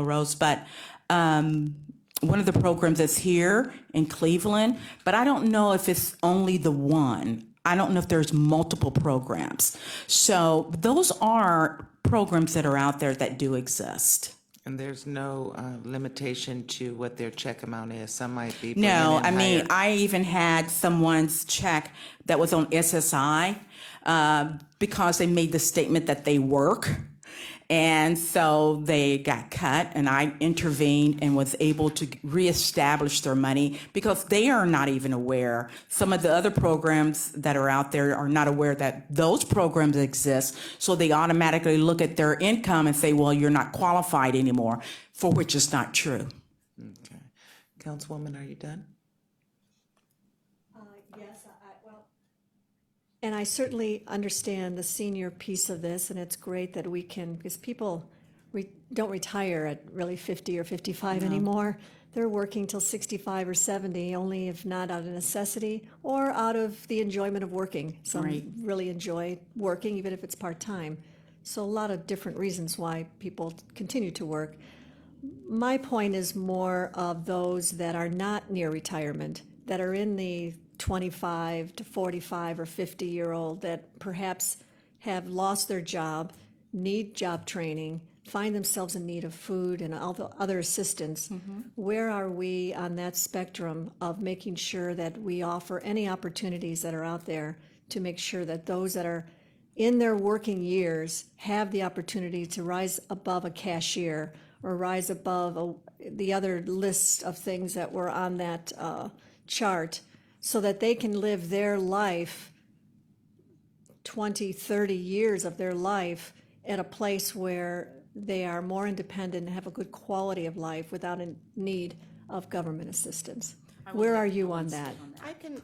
Rose, but one of the programs that's here in Cleveland, but I don't know if it's only the one. I don't know if there's multiple programs. So those are programs that are out there that do exist. And there's no limitation to what their check amount is. Some might be. No, bringing in I mean, higher. I even had someone's check that was on SSI because they made the statement that they work. And so they got cut, and I intervened and was able to reestablish their money because they are not even aware. Some of the other programs that are out there are not aware that those programs exist. So they automatically look at their income and say, well, you're not qualified anymore, for which is not true. Okay. Councilwoman, are you done? Yes, well. And I certainly understand the senior piece of this, and it's great that we can, because people don't retire at really 50 or 55 anymore. They're working till 65 or 70, only if not out of necessity or out of the enjoyment of working. Some Right. really enjoy working, even if it's part-time. So a lot of different reasons why people continue to work. My point is more of those that are not near retirement, that are in the 25 to 45 or 50-year-old that perhaps have lost their job, need job training, find themselves in need of food and other assistance. Where are we on that spectrum of making sure that we offer any opportunities that are out there to make sure that those that are in their working years have the opportunity to rise above a cashier or rise above the other list of things that were on that chart, so that they can live their life, 20, 30 years of their life, at a place where they are more independent and have a good quality of life without a need of government assistance. Where are you on that?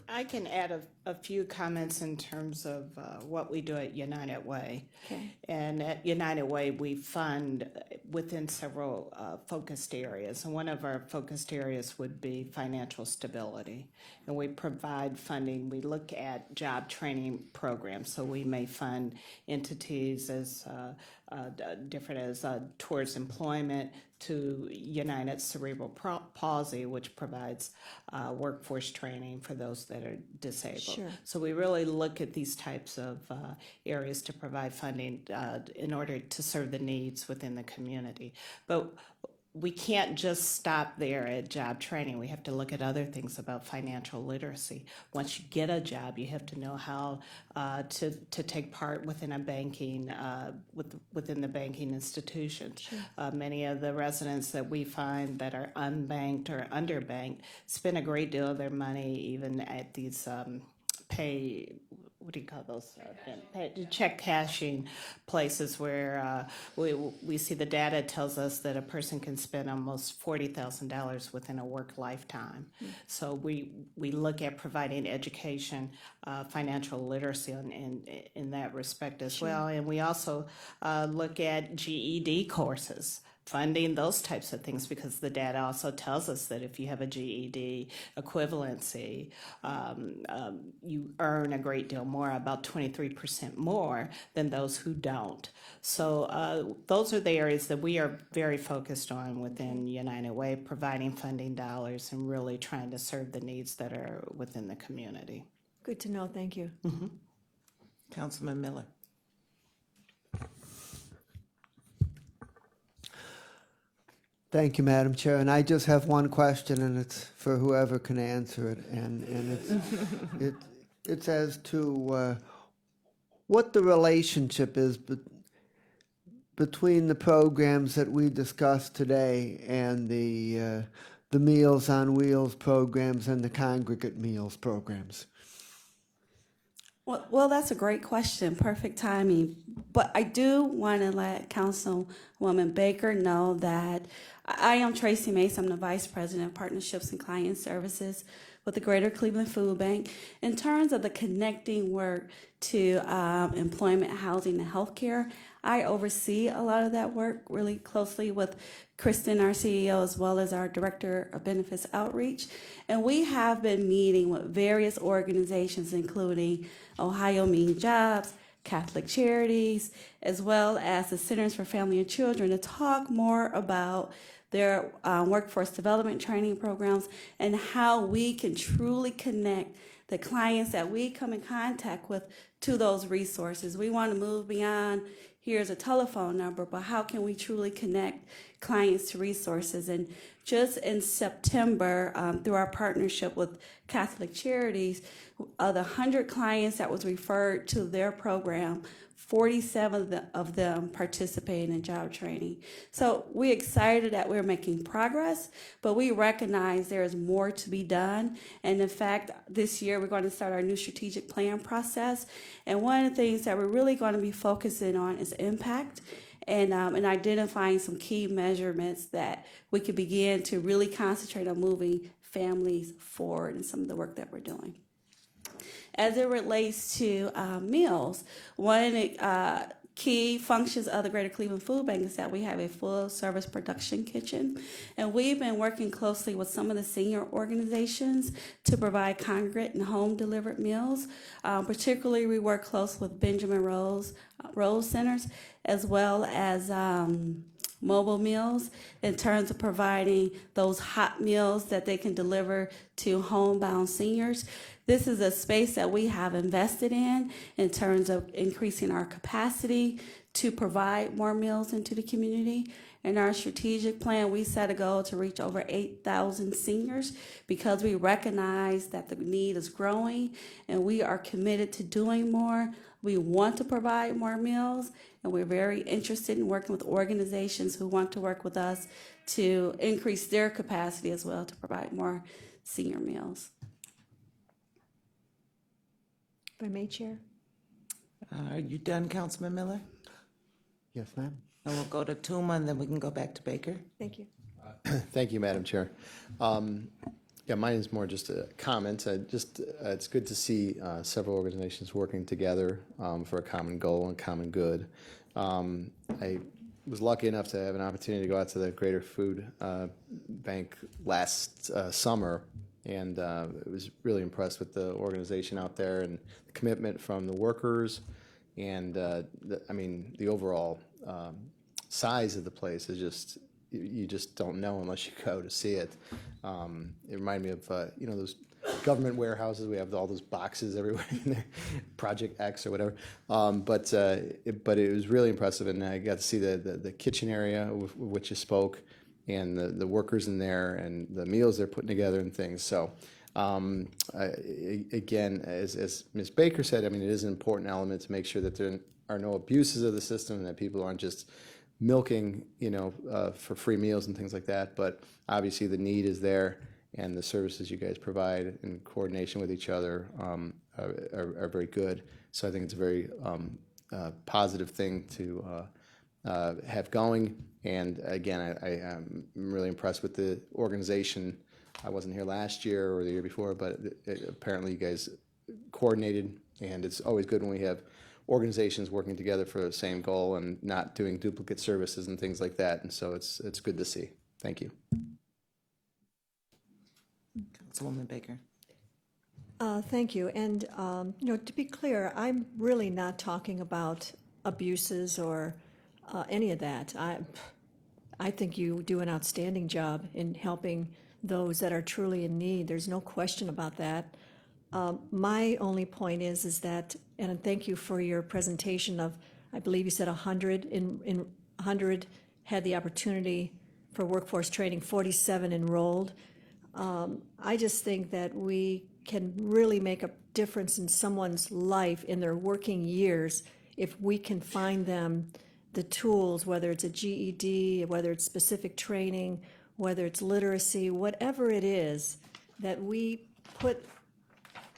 I can add a few comments in terms of what we do at United Way. Okay. And at United Way, we fund within several focused areas. And one of our focused areas would be financial stability. And we provide funding. We look at job training programs. So we may fund entities as different as towards employment, to United Cerebral Palsy, which provides workforce training for those that are disabled. Sure. So we really look at these types of areas to provide funding in order to serve the needs within the community. But we can't just stop there at job training. We have to look at other things about financial literacy. Once you get a job, you have to know how to take part within a banking within the banking institutions. Sure. Many of the residents that we find that are unbanked or underbanked spend a great deal of their money even at these what do you call those? Check cashing places where we see the data tells us that a person can spend almost $40,000 within a work lifetime. So we look at providing education, financial literacy in that respect as well. And we also look at GED courses, funding those types of things, because the data also tells us that if you have a GED equivalency, you earn a great deal more, about 23% more than those who don't. So those are the areas that we are very focused on within United Way, providing funding dollars and really trying to serve the needs that are within the community. Good to know, thank you. Councilman Miller. Thank you, Madam Chair. And I just have one question, and it's for whoever can answer it. And it's as to what the relationship is between the programs that we discussed today and the Meals on Wheels programs and the congregate meals programs. Well, that's a great question. Perfect timing. But I do want to let Councilwoman Baker know that I am Tracy Mace. I'm the Vice President of Partnerships and Client Services with the Greater Cleveland Food Bank. In terms of the connecting work to employment, housing, and healthcare, I oversee a lot of that work really closely with Kristen, our CEO, as well as our Director of Benefits Outreach. And we have been meeting with various organizations, including Ohio Mean Jobs, Catholic Charities, as well as the Centers for Family and Children, to talk more about their workforce development training programs and how we can truly connect the clients that we come in contact with to those resources. We want to move beyond, here's a telephone number, but how can we truly connect clients to resources. And just in September, through our partnership with Catholic Charities, of the 100 clients that was referred to their program, 47 of them participated in job training. So we're excited that we're making progress, but we recognize there is more to be done. And in fact, this year we're going to start our new strategic plan process. And one of the things that we're really going to be focusing on is impact and identifying some key measurements that we can begin to really concentrate on moving families forward in some of the work that we're doing. As it relates to meals, one of the key functions of the Greater Cleveland Food Bank is that we have a full service production kitchen. And we've been working closely with some of the senior organizations to provide congregate and home delivered meals. Particularly, we work close with Benjamin Rose Centers as well as mobile meals in terms of providing those hot meals that they can deliver to homebound seniors. This is a space that we have invested in terms of increasing our capacity to provide more meals into the community. In our strategic plan, we set a goal to reach over 8,000 seniors because we recognize that the need is growing and we are committed to doing more. We want to provide more meals, and we're very interested in working with organizations who want to work with us to increase their capacity as well to provide more senior meals. If I may, Chair? Are you done, Councilman Miller? Yes, ma'am. And we'll go to Tuma, and then we can go back to Baker. Thank you. Thank you, Madam Chair. Yeah, mine is more just a comment. It's good to see several organizations working together for a common goal and common good. I was lucky enough to have an opportunity to go out to the Greater Food Bank last summer, and I was really impressed with the organization out there and the commitment from the workers, and the overall size of the place is just, you just don't know unless you go to see it. It reminded me of those government warehouses. We have all those boxes everywhere in there, Project X or whatever. But it was really impressive, and I got to see the kitchen area of which you spoke, and the workers in there, and the meals they're putting together and things. So again, as Ms. Baker said, I mean, it is an important element to make sure that there are no abuses of the system and that people aren't just milking, for free meals and things like that. But obviously the need is there, and the services you guys provide in coordination with each other are very good. So I think it's a very positive thing to have going. And again, I'm really impressed with the organization. I wasn't here last year or the year before, but apparently you guys coordinated, and it's always good when we have organizations working together for the same goal and not doing duplicate services and things like that. And so it's good to see. Thank you. Councilwoman Baker. Thank you. And, to be clear, I'm really not talking about abuses or any of that. I think you do an outstanding job in helping those that are truly in need. There's no question about that. My only point is that, and thank you for your presentation of, I believe you said 100 in 100 had the opportunity for workforce training, 47 enrolled. I just think that we can really make a difference in someone's life in their working years if we can find them the tools, whether it's a GED, whether it's specific training, whether it's literacy, whatever it is, that we put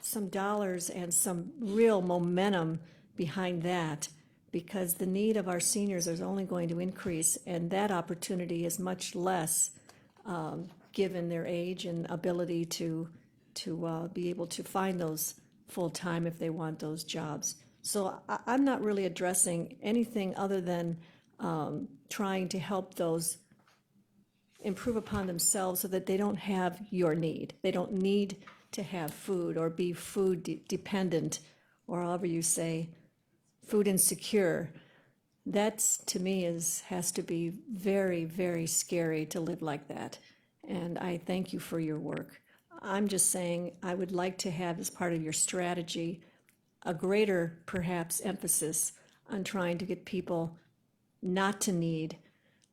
some dollars and some real momentum behind that, because the need of our seniors is only going to increase, and that opportunity is much less given their age and ability to be able to find those full-time if they want those jobs. So I'm not really addressing anything other than trying to help those improve upon themselves so that they don't have your need. They don't need to have food or be food dependent, or however you say, food insecure. That's, to me, has to be very, very scary to live like that. And I thank you for your work. I'm just saying I would like to have, as part of your strategy, a greater, perhaps, emphasis on trying to get people not to need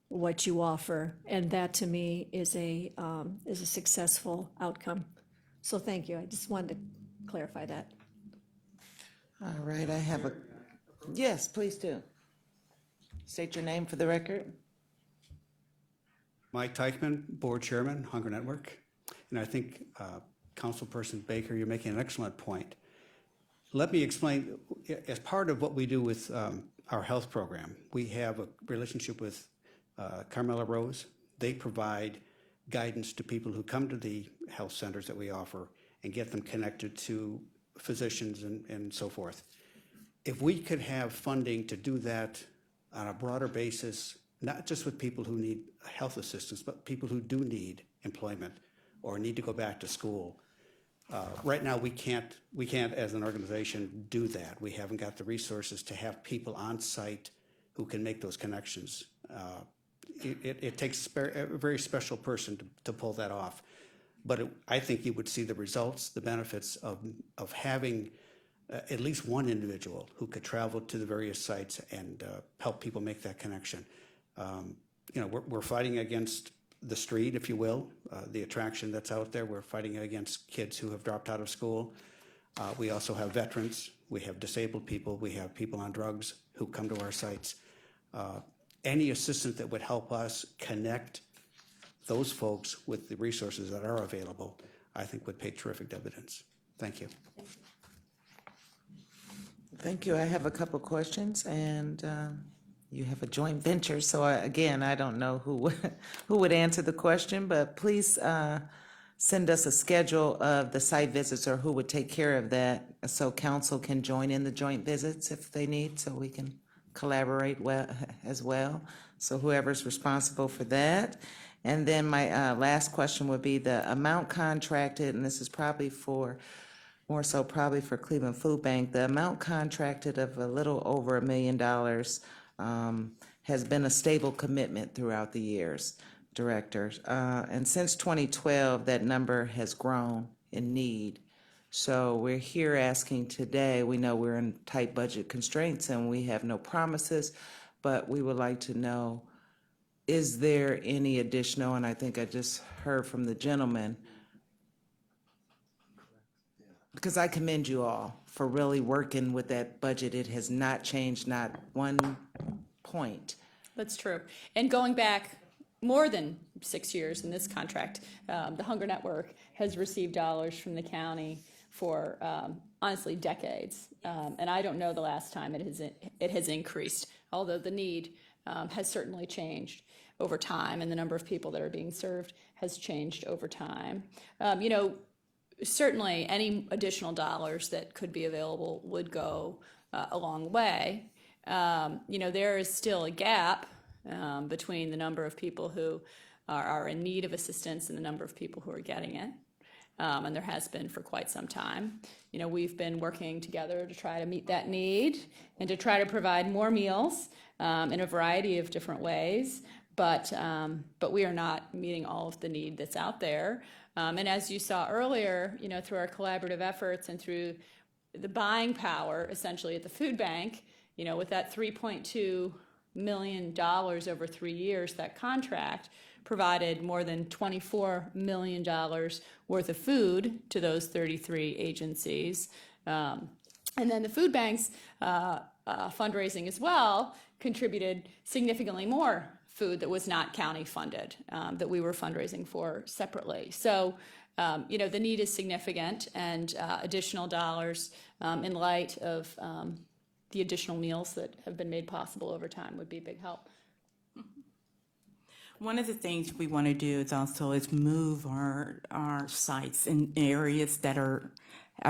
what you offer, and that to me is a successful outcome. So thank you. I just wanted to clarify that. All right, I have a, yes, please do. State your name for the record. Mike Teichman, Board Chairman, Hunger Network. And I think, Councilperson Baker, you're making an excellent point. Let me explain, as part of what we do with our health program, we have a relationship with Carmela Rose. They provide guidance to people who come to the health centers that we offer and get them connected to physicians and so forth. If we could have funding to do that on a broader basis, not just with people who need health assistance, but people who do need employment or need to go back to school. Right now, we can't as an organization do that. We haven't got the resources to have people on site who can make those connections. It takes a very special person to pull that off. But I think you would see the results, the benefits of having at least one individual who could travel to the various sites and help people make that connection. We're fighting against the street, if you will, the attraction that's out there. We're fighting against kids who have dropped out of school. We also have veterans. We have disabled people. We have people on drugs who come to our sites. Any assistance that would help us connect those folks with the resources that are available, I think would pay terrific dividends. Thank you. Thank you. I have a couple questions, and you have a joint venture, so I don't know who would answer the question, but please send us a schedule of the site visits or who would take care of that, so council can join in the joint visits if they need, so we can collaborate as well. So whoever's responsible for that. And then my last question would be the amount contracted, and this is probably more so probably for Cleveland Food Bank, the amount contracted of a little over $1 million has been a stable commitment throughout the years, Director. And since 2012, that number has grown in need. So we're here asking today, we know we're in tight budget constraints and we have no promises, but we would like to know, is there any additional, and I think I just heard from the gentleman, because I commend you all for really working with that budget. It has not changed, not one point. That's true. And going back more than 6 years in this contract, the Hunger Network has received dollars from the county for honestly decades. And I don't know the last time it has increased, although the need has certainly changed over time, and the number of people that are being served has changed over time. Certainly any additional dollars that could be available would go a long way. There is still a gap between the number of people who are in need of assistance and the number of people who are getting it. And there has been for quite some time. We've been working together to try to meet that need and to try to provide more meals in a variety of different ways. But we are not meeting all of the need that's out there. And as you saw earlier, through our collaborative efforts and through the buying power, essentially at the food bank, with that $3.2 million over 3 years, that contract provided more than $24 million worth of food to those 33 agencies. And then the food bank's fundraising as well contributed significantly more food that was not county funded, that we were fundraising for separately. So, the need is significant, and additional dollars in light of the additional meals that have been made possible over time would be a big help. One of the things we want to do is move our sites in areas that are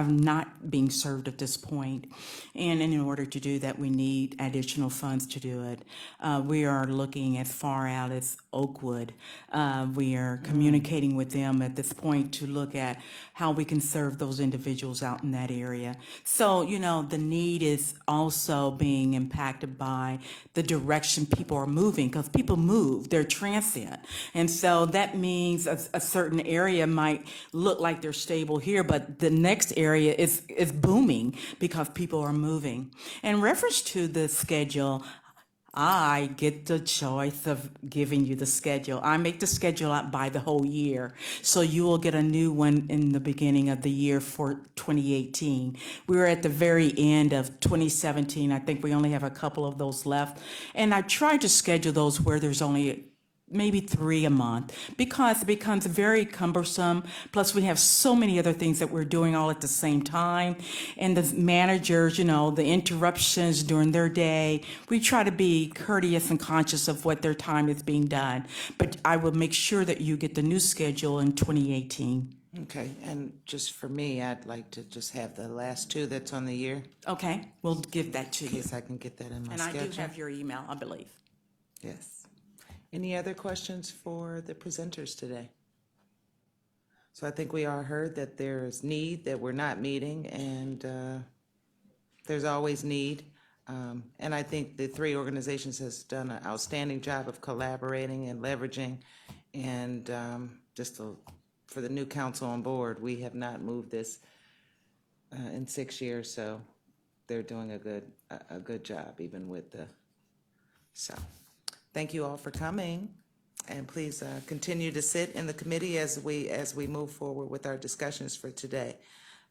not being served at this point. And in order to do that, we need additional funds to do it. We are looking as far out as Oakwood. We are communicating with them at this point to look at how we can serve those individuals out in that area. So, the need is also being impacted by the direction people are moving, because people move, they're transient. And so that means a certain area might look like they're stable here, but the next area is booming because people are moving. In reference to the schedule, I get the choice of giving you the schedule. I make the schedule out by the whole year. So you will get a new one in the beginning of the year for 2018. We were at the very end of 2017. I think we only have a couple of those left. And I try to schedule those where there's only maybe 3 a month because it becomes very cumbersome. Plus, we have so many other things that we're doing all at the same time. And the managers, the interruptions during their day, we try to be courteous and conscious of what their time is being done. But I will make sure that you get the new schedule in 2018. Okay, and just for me, I'd like to just have the last two that's on the year, Okay, we'll give that to in you. case I can get that in my And I schedule. do have your email, I believe. Yes. Any other questions for the presenters today? So I think we all heard that there's need that we're not meeting, and there's always need. And I think the three organizations has done an outstanding job of collaborating and leveraging. And for the new council on board, we have not moved this in 6 years, so they're doing a good job, even with so. Thank you all for coming, and please continue to sit in the committee as we move forward with our discussions for today.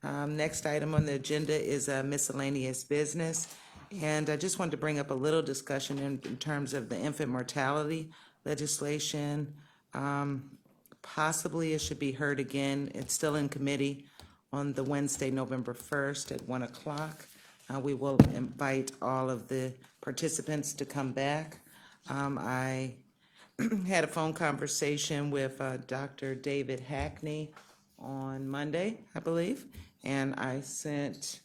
Next item on the agenda is miscellaneous business, and I just wanted to bring up a little discussion in terms of the infant mortality legislation. Possibly it should be heard again. It's still in committee on the Wednesday, November 1st at 1 o'clock. We will invite all of the participants to come back. I had a phone conversation with Dr. David Hackney on Monday, I believe, and I sent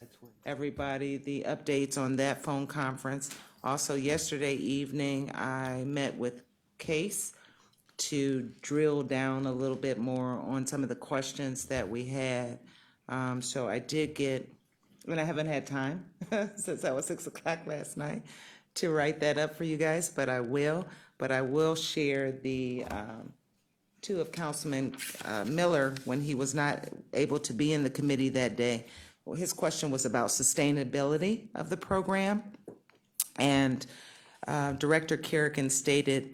everybody the updates on that phone conference. Also, yesterday evening, I met with Case to drill down a little bit more on some of the questions that we had. So I did get, and I haven't had time since I was 6 o'clock last night to write that up for you guys, but I will. But I will share the two of Councilman Miller when he was not able to be in the committee that day. Well, his question was about sustainability of the program. And Director Kerrigan stated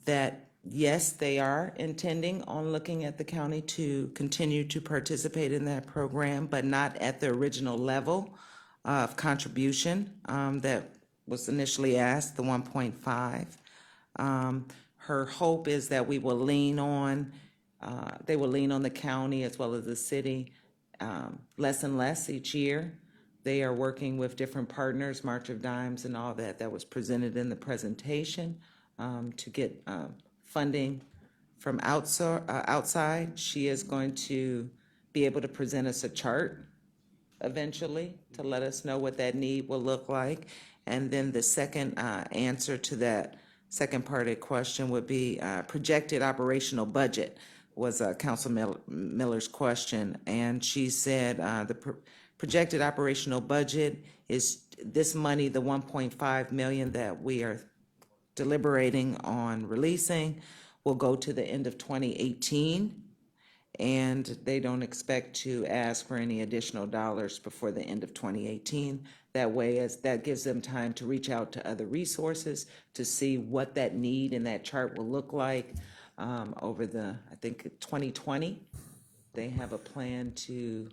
that yes, they are intending on looking at the county to continue to participate in that program, but not at the original level of contribution that was initially asked, the 1.5. Her hope is that we will lean on, they will lean on the county as well as the city less and less each year. They are working with different partners, March of Dimes and all that was presented in the presentation to get funding from outside. She is going to be able to present us a chart eventually to let us know what that need will look like. And then the second answer to that second part of the question would be projected operational budget was Council Miller's question. And she said the projected operational budget is this money, the 1.5 million that we are deliberating on releasing, will go to the end of 2018. And they don't expect to ask for any additional dollars before the end of 2018. That way, that gives them time to reach out to other resources to see what that need in that chart will look like over I think 2020. They have a plan to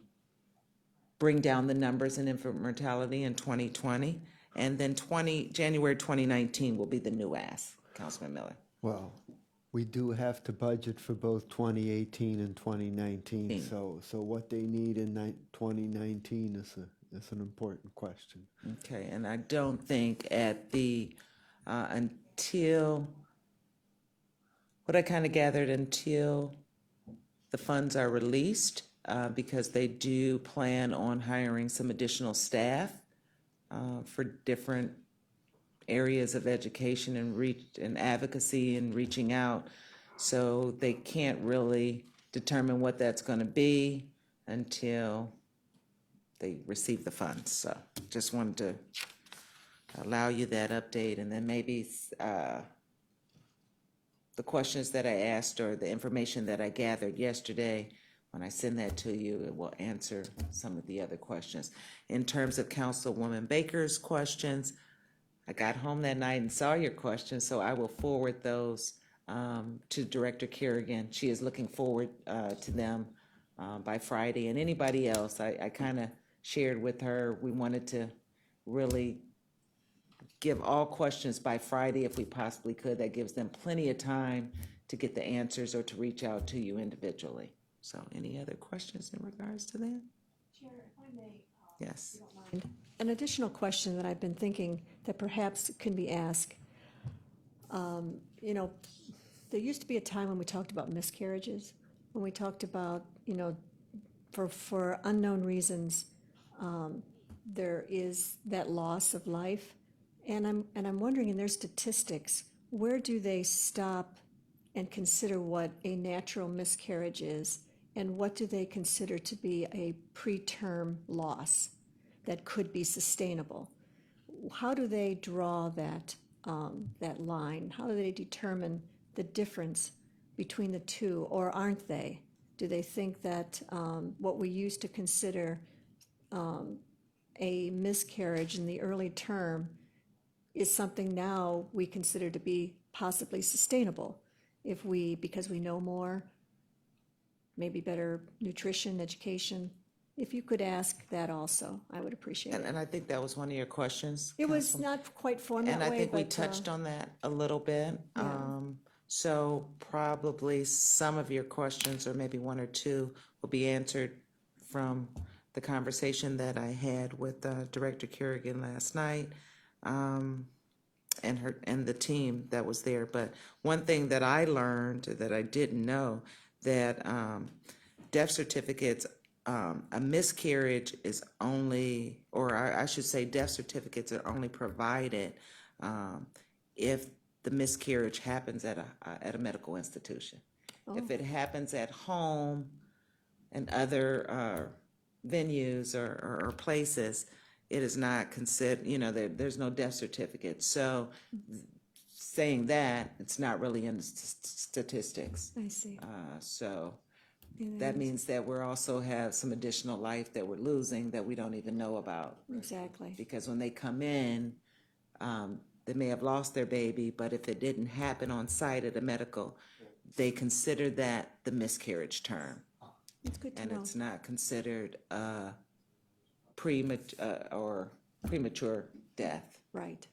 bring down the numbers in infant mortality in 2020. And then January 2019 will be the new ask, Councilman Miller. Well, we do have to budget for both 2018 and 2019, so what they need in 2019 is an important question. Okay, and I don't think at until, what I kind of gathered, until the funds are released, because they do plan on hiring some additional staff for different areas of education and advocacy and reaching out. So they can't really determine what that's going to be until they receive the funds. So just wanted to allow you that update, and then maybe the questions that I asked or the information that I gathered yesterday, when I send that to you, it will answer some of the other questions. In terms of Councilwoman Baker's questions, I got home that night and saw your questions, so I will forward those to Director Kerrigan. She is looking forward to them by Friday. And anybody else, I kind of shared with her, we wanted to really give all questions by Friday if we possibly could. That gives them plenty of time to get the answers or to reach out to you individually. So any other questions in regards to that? Chair, if I may. Yes. An additional question that I've been thinking that perhaps can be asked. You know, there used to be a time when we talked about miscarriages, when we talked about, you know, for unknown reasons, there is that loss of life. And I'm wondering, in their statistics, where do they stop and consider what a natural miscarriage is, and what do they consider to be a preterm loss that could be sustainable? How do they draw that line? How do they determine the difference between the two, or aren't they? Do they think that what we used to consider a miscarriage in the early term is something now we consider to be possibly sustainable because we know more, maybe better nutrition, education? If you could ask that also, I would appreciate it. And I think that was one of your questions. It was Councilman. not quite formed that And way, I think we but, touched on that a little bit. Yeah. So probably some of your questions, or maybe one or two, will be answered from the conversation that I had with Director Kerrigan last night, and the team that was there. But one thing that I learned that I didn't know, that death certificates, a miscarriage is only, or I should say death certificates are only provided if the miscarriage happens at a medical institution. If it happens at home and other venues or places, it is not considered, you know, there's no death certificate. So saying that, it's not really in the statistics. I see. So And that means that we also have some additional life that we're losing that we don't even know about. Exactly. Because when they come in, they may have lost their baby, but if it didn't happen on site at a medical, they consider that the miscarriage term. It's good to And know. it's not considered premature death. Right.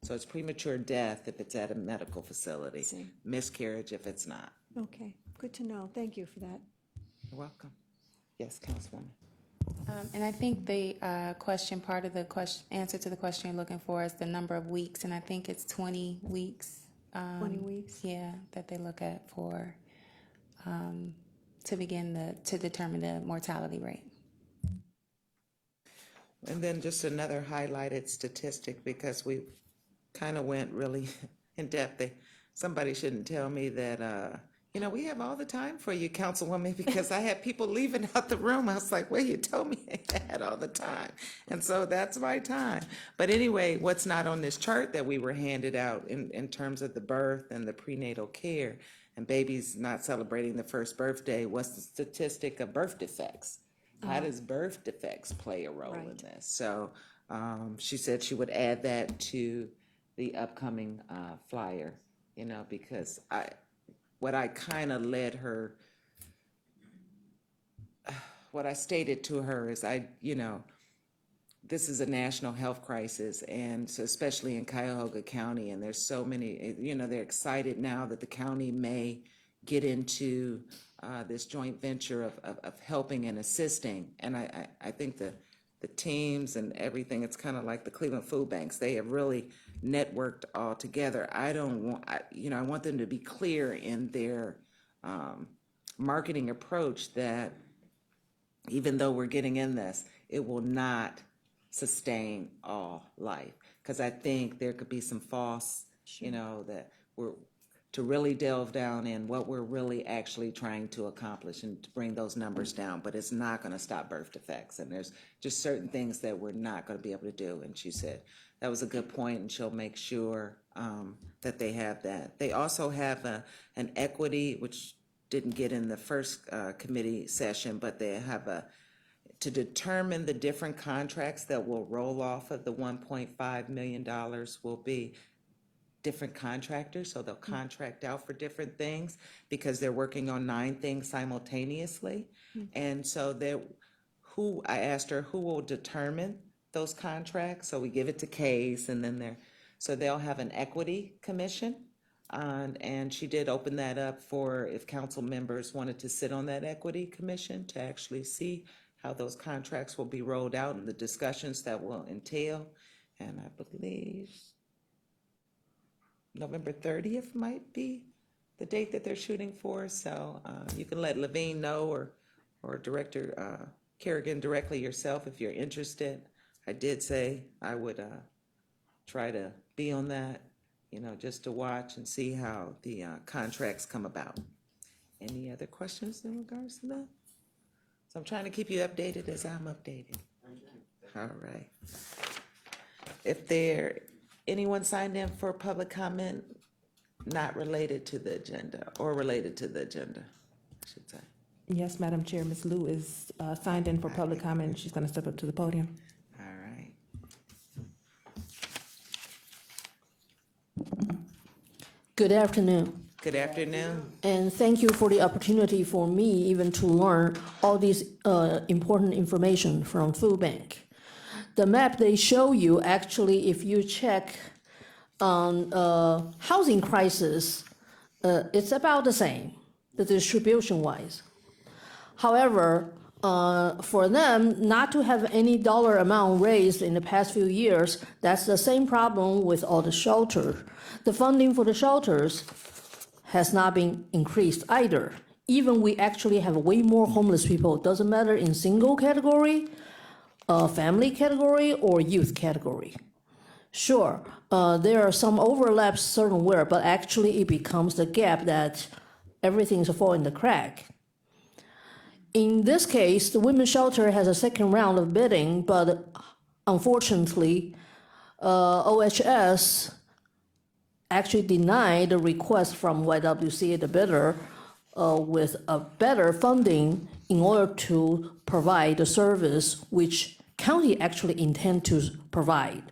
So it's premature death if it's at a medical facility, See. miscarriage if it's not. Okay. Good to know. Thank you for that. You're welcome. Yes, Councilwoman. And I think the question, part of the answer to the question you're looking for is the number of weeks, and I think it's 20 weeks. 20 weeks? Yeah, that they look at for, to determine the mortality rate. And then just another highlighted statistic, because we kind of went really in depth. Somebody shouldn't tell me that, you know, we have all the time for you, Councilwoman, because I had people leaving out the room. I was like, well, you told me I had all the time. And so that's my time. But anyway, what's not on this chart that we were handed out in terms of the birth and the prenatal care and babies not celebrating the first birthday was the statistic of birth defects. How does birth defects play a role in Right. this? So she said she would add that to the upcoming flyer, you know, because what I kind of led her, what I stated to her is you know, this is a national health crisis, and so especially in Cuyahoga County, and there's so many, you know, they're excited now that the county may get into this joint venture of helping and assisting. And I think the teams and everything, it's kind of like the Cleveland Food Banks. They have really networked all together. I want them to be clear in their marketing approach that even though we're getting in this, it will not sustain all life. Because I think there could be some false, you know, that to really delve down in what we're really actually trying to accomplish and to bring those numbers down, but it's not going to stop birth defects. And there's just certain things that we're not going to be able to do. And she said that was a good point, and she'll make sure that they have that. They also have an equity, which didn't get in the first committee session, but they have to determine the different contracts that will roll off of the $1.5 million will be different contractors, so they'll contract out for different things because they're working on 9 things simultaneously. And so I asked her who will determine those contracts, so we give it to Case, and then so they'll have an equity commission. And she did open that up for if council members wanted to sit on that equity commission to actually see how those contracts will be rolled out and the discussions that will entail. And I believe November 30th might be the date that they're shooting for. So you can let Levine know or Director Kerrigan directly yourself if you're interested. I did say I would try to be on that, just to watch and see how the contracts come about. Any other questions in regards to that? So I'm trying to keep you updated as I'm updated. All right. If anyone signed in for public comment not related to the agenda or related to the agenda, I should say. Yes, Madam Chair, Ms. Lou is signed in for public comment. She's going to step up to the podium. All right. Good afternoon, Good afternoon. and thank you for the opportunity for me even to learn all this important information from Food Bank. The map they show you, actually, if you check on housing crisis, it's about the same, the distribution-wise. However, for them not to have any dollar amount raised in the past few years, that's the same problem with all the shelters. The funding for the shelters has not been increased either. Even we actually have way more homeless people, doesn't matter in single category, family category, or youth category. Sure, there are some overlaps certain but actually it becomes the gap that everything's falling in the crack. In this case, the women's shelter has a second round of bidding, but unfortunately, OHS actually denied the request from YWCA, the bidder, with a better funding in order to provide the service which county actually intend to provide.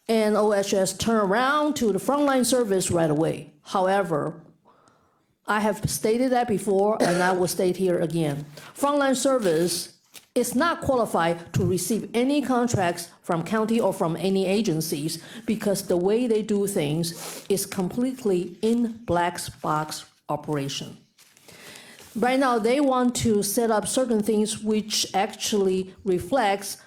And OHS turned around to the frontline service right away. However, I have stated that before, and I will state here again. Frontline service is not qualified to receive any contracts from county or from any agencies because the way they do things is completely in black box operation. Right now, they want to set up certain things which actually reflects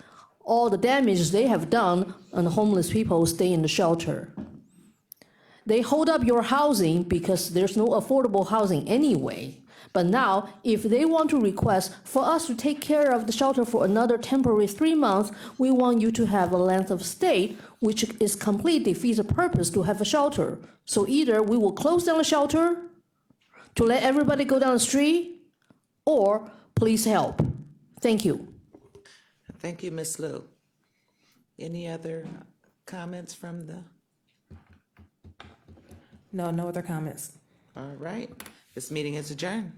all the damage they have done on homeless people stay in the shelter. They hold up your housing because there's no affordable housing anyway. But now, if they want to request for us to take care of the shelter for another temporary 3 months, we want you to have a length of stay, which is completely defeats the purpose to have a shelter. So either we will close down the shelter to let everybody go down the street, or please help. Thank you. Thank you, Ms. Lou. Any other comments from the? No other comments. All right. This meeting is adjourned.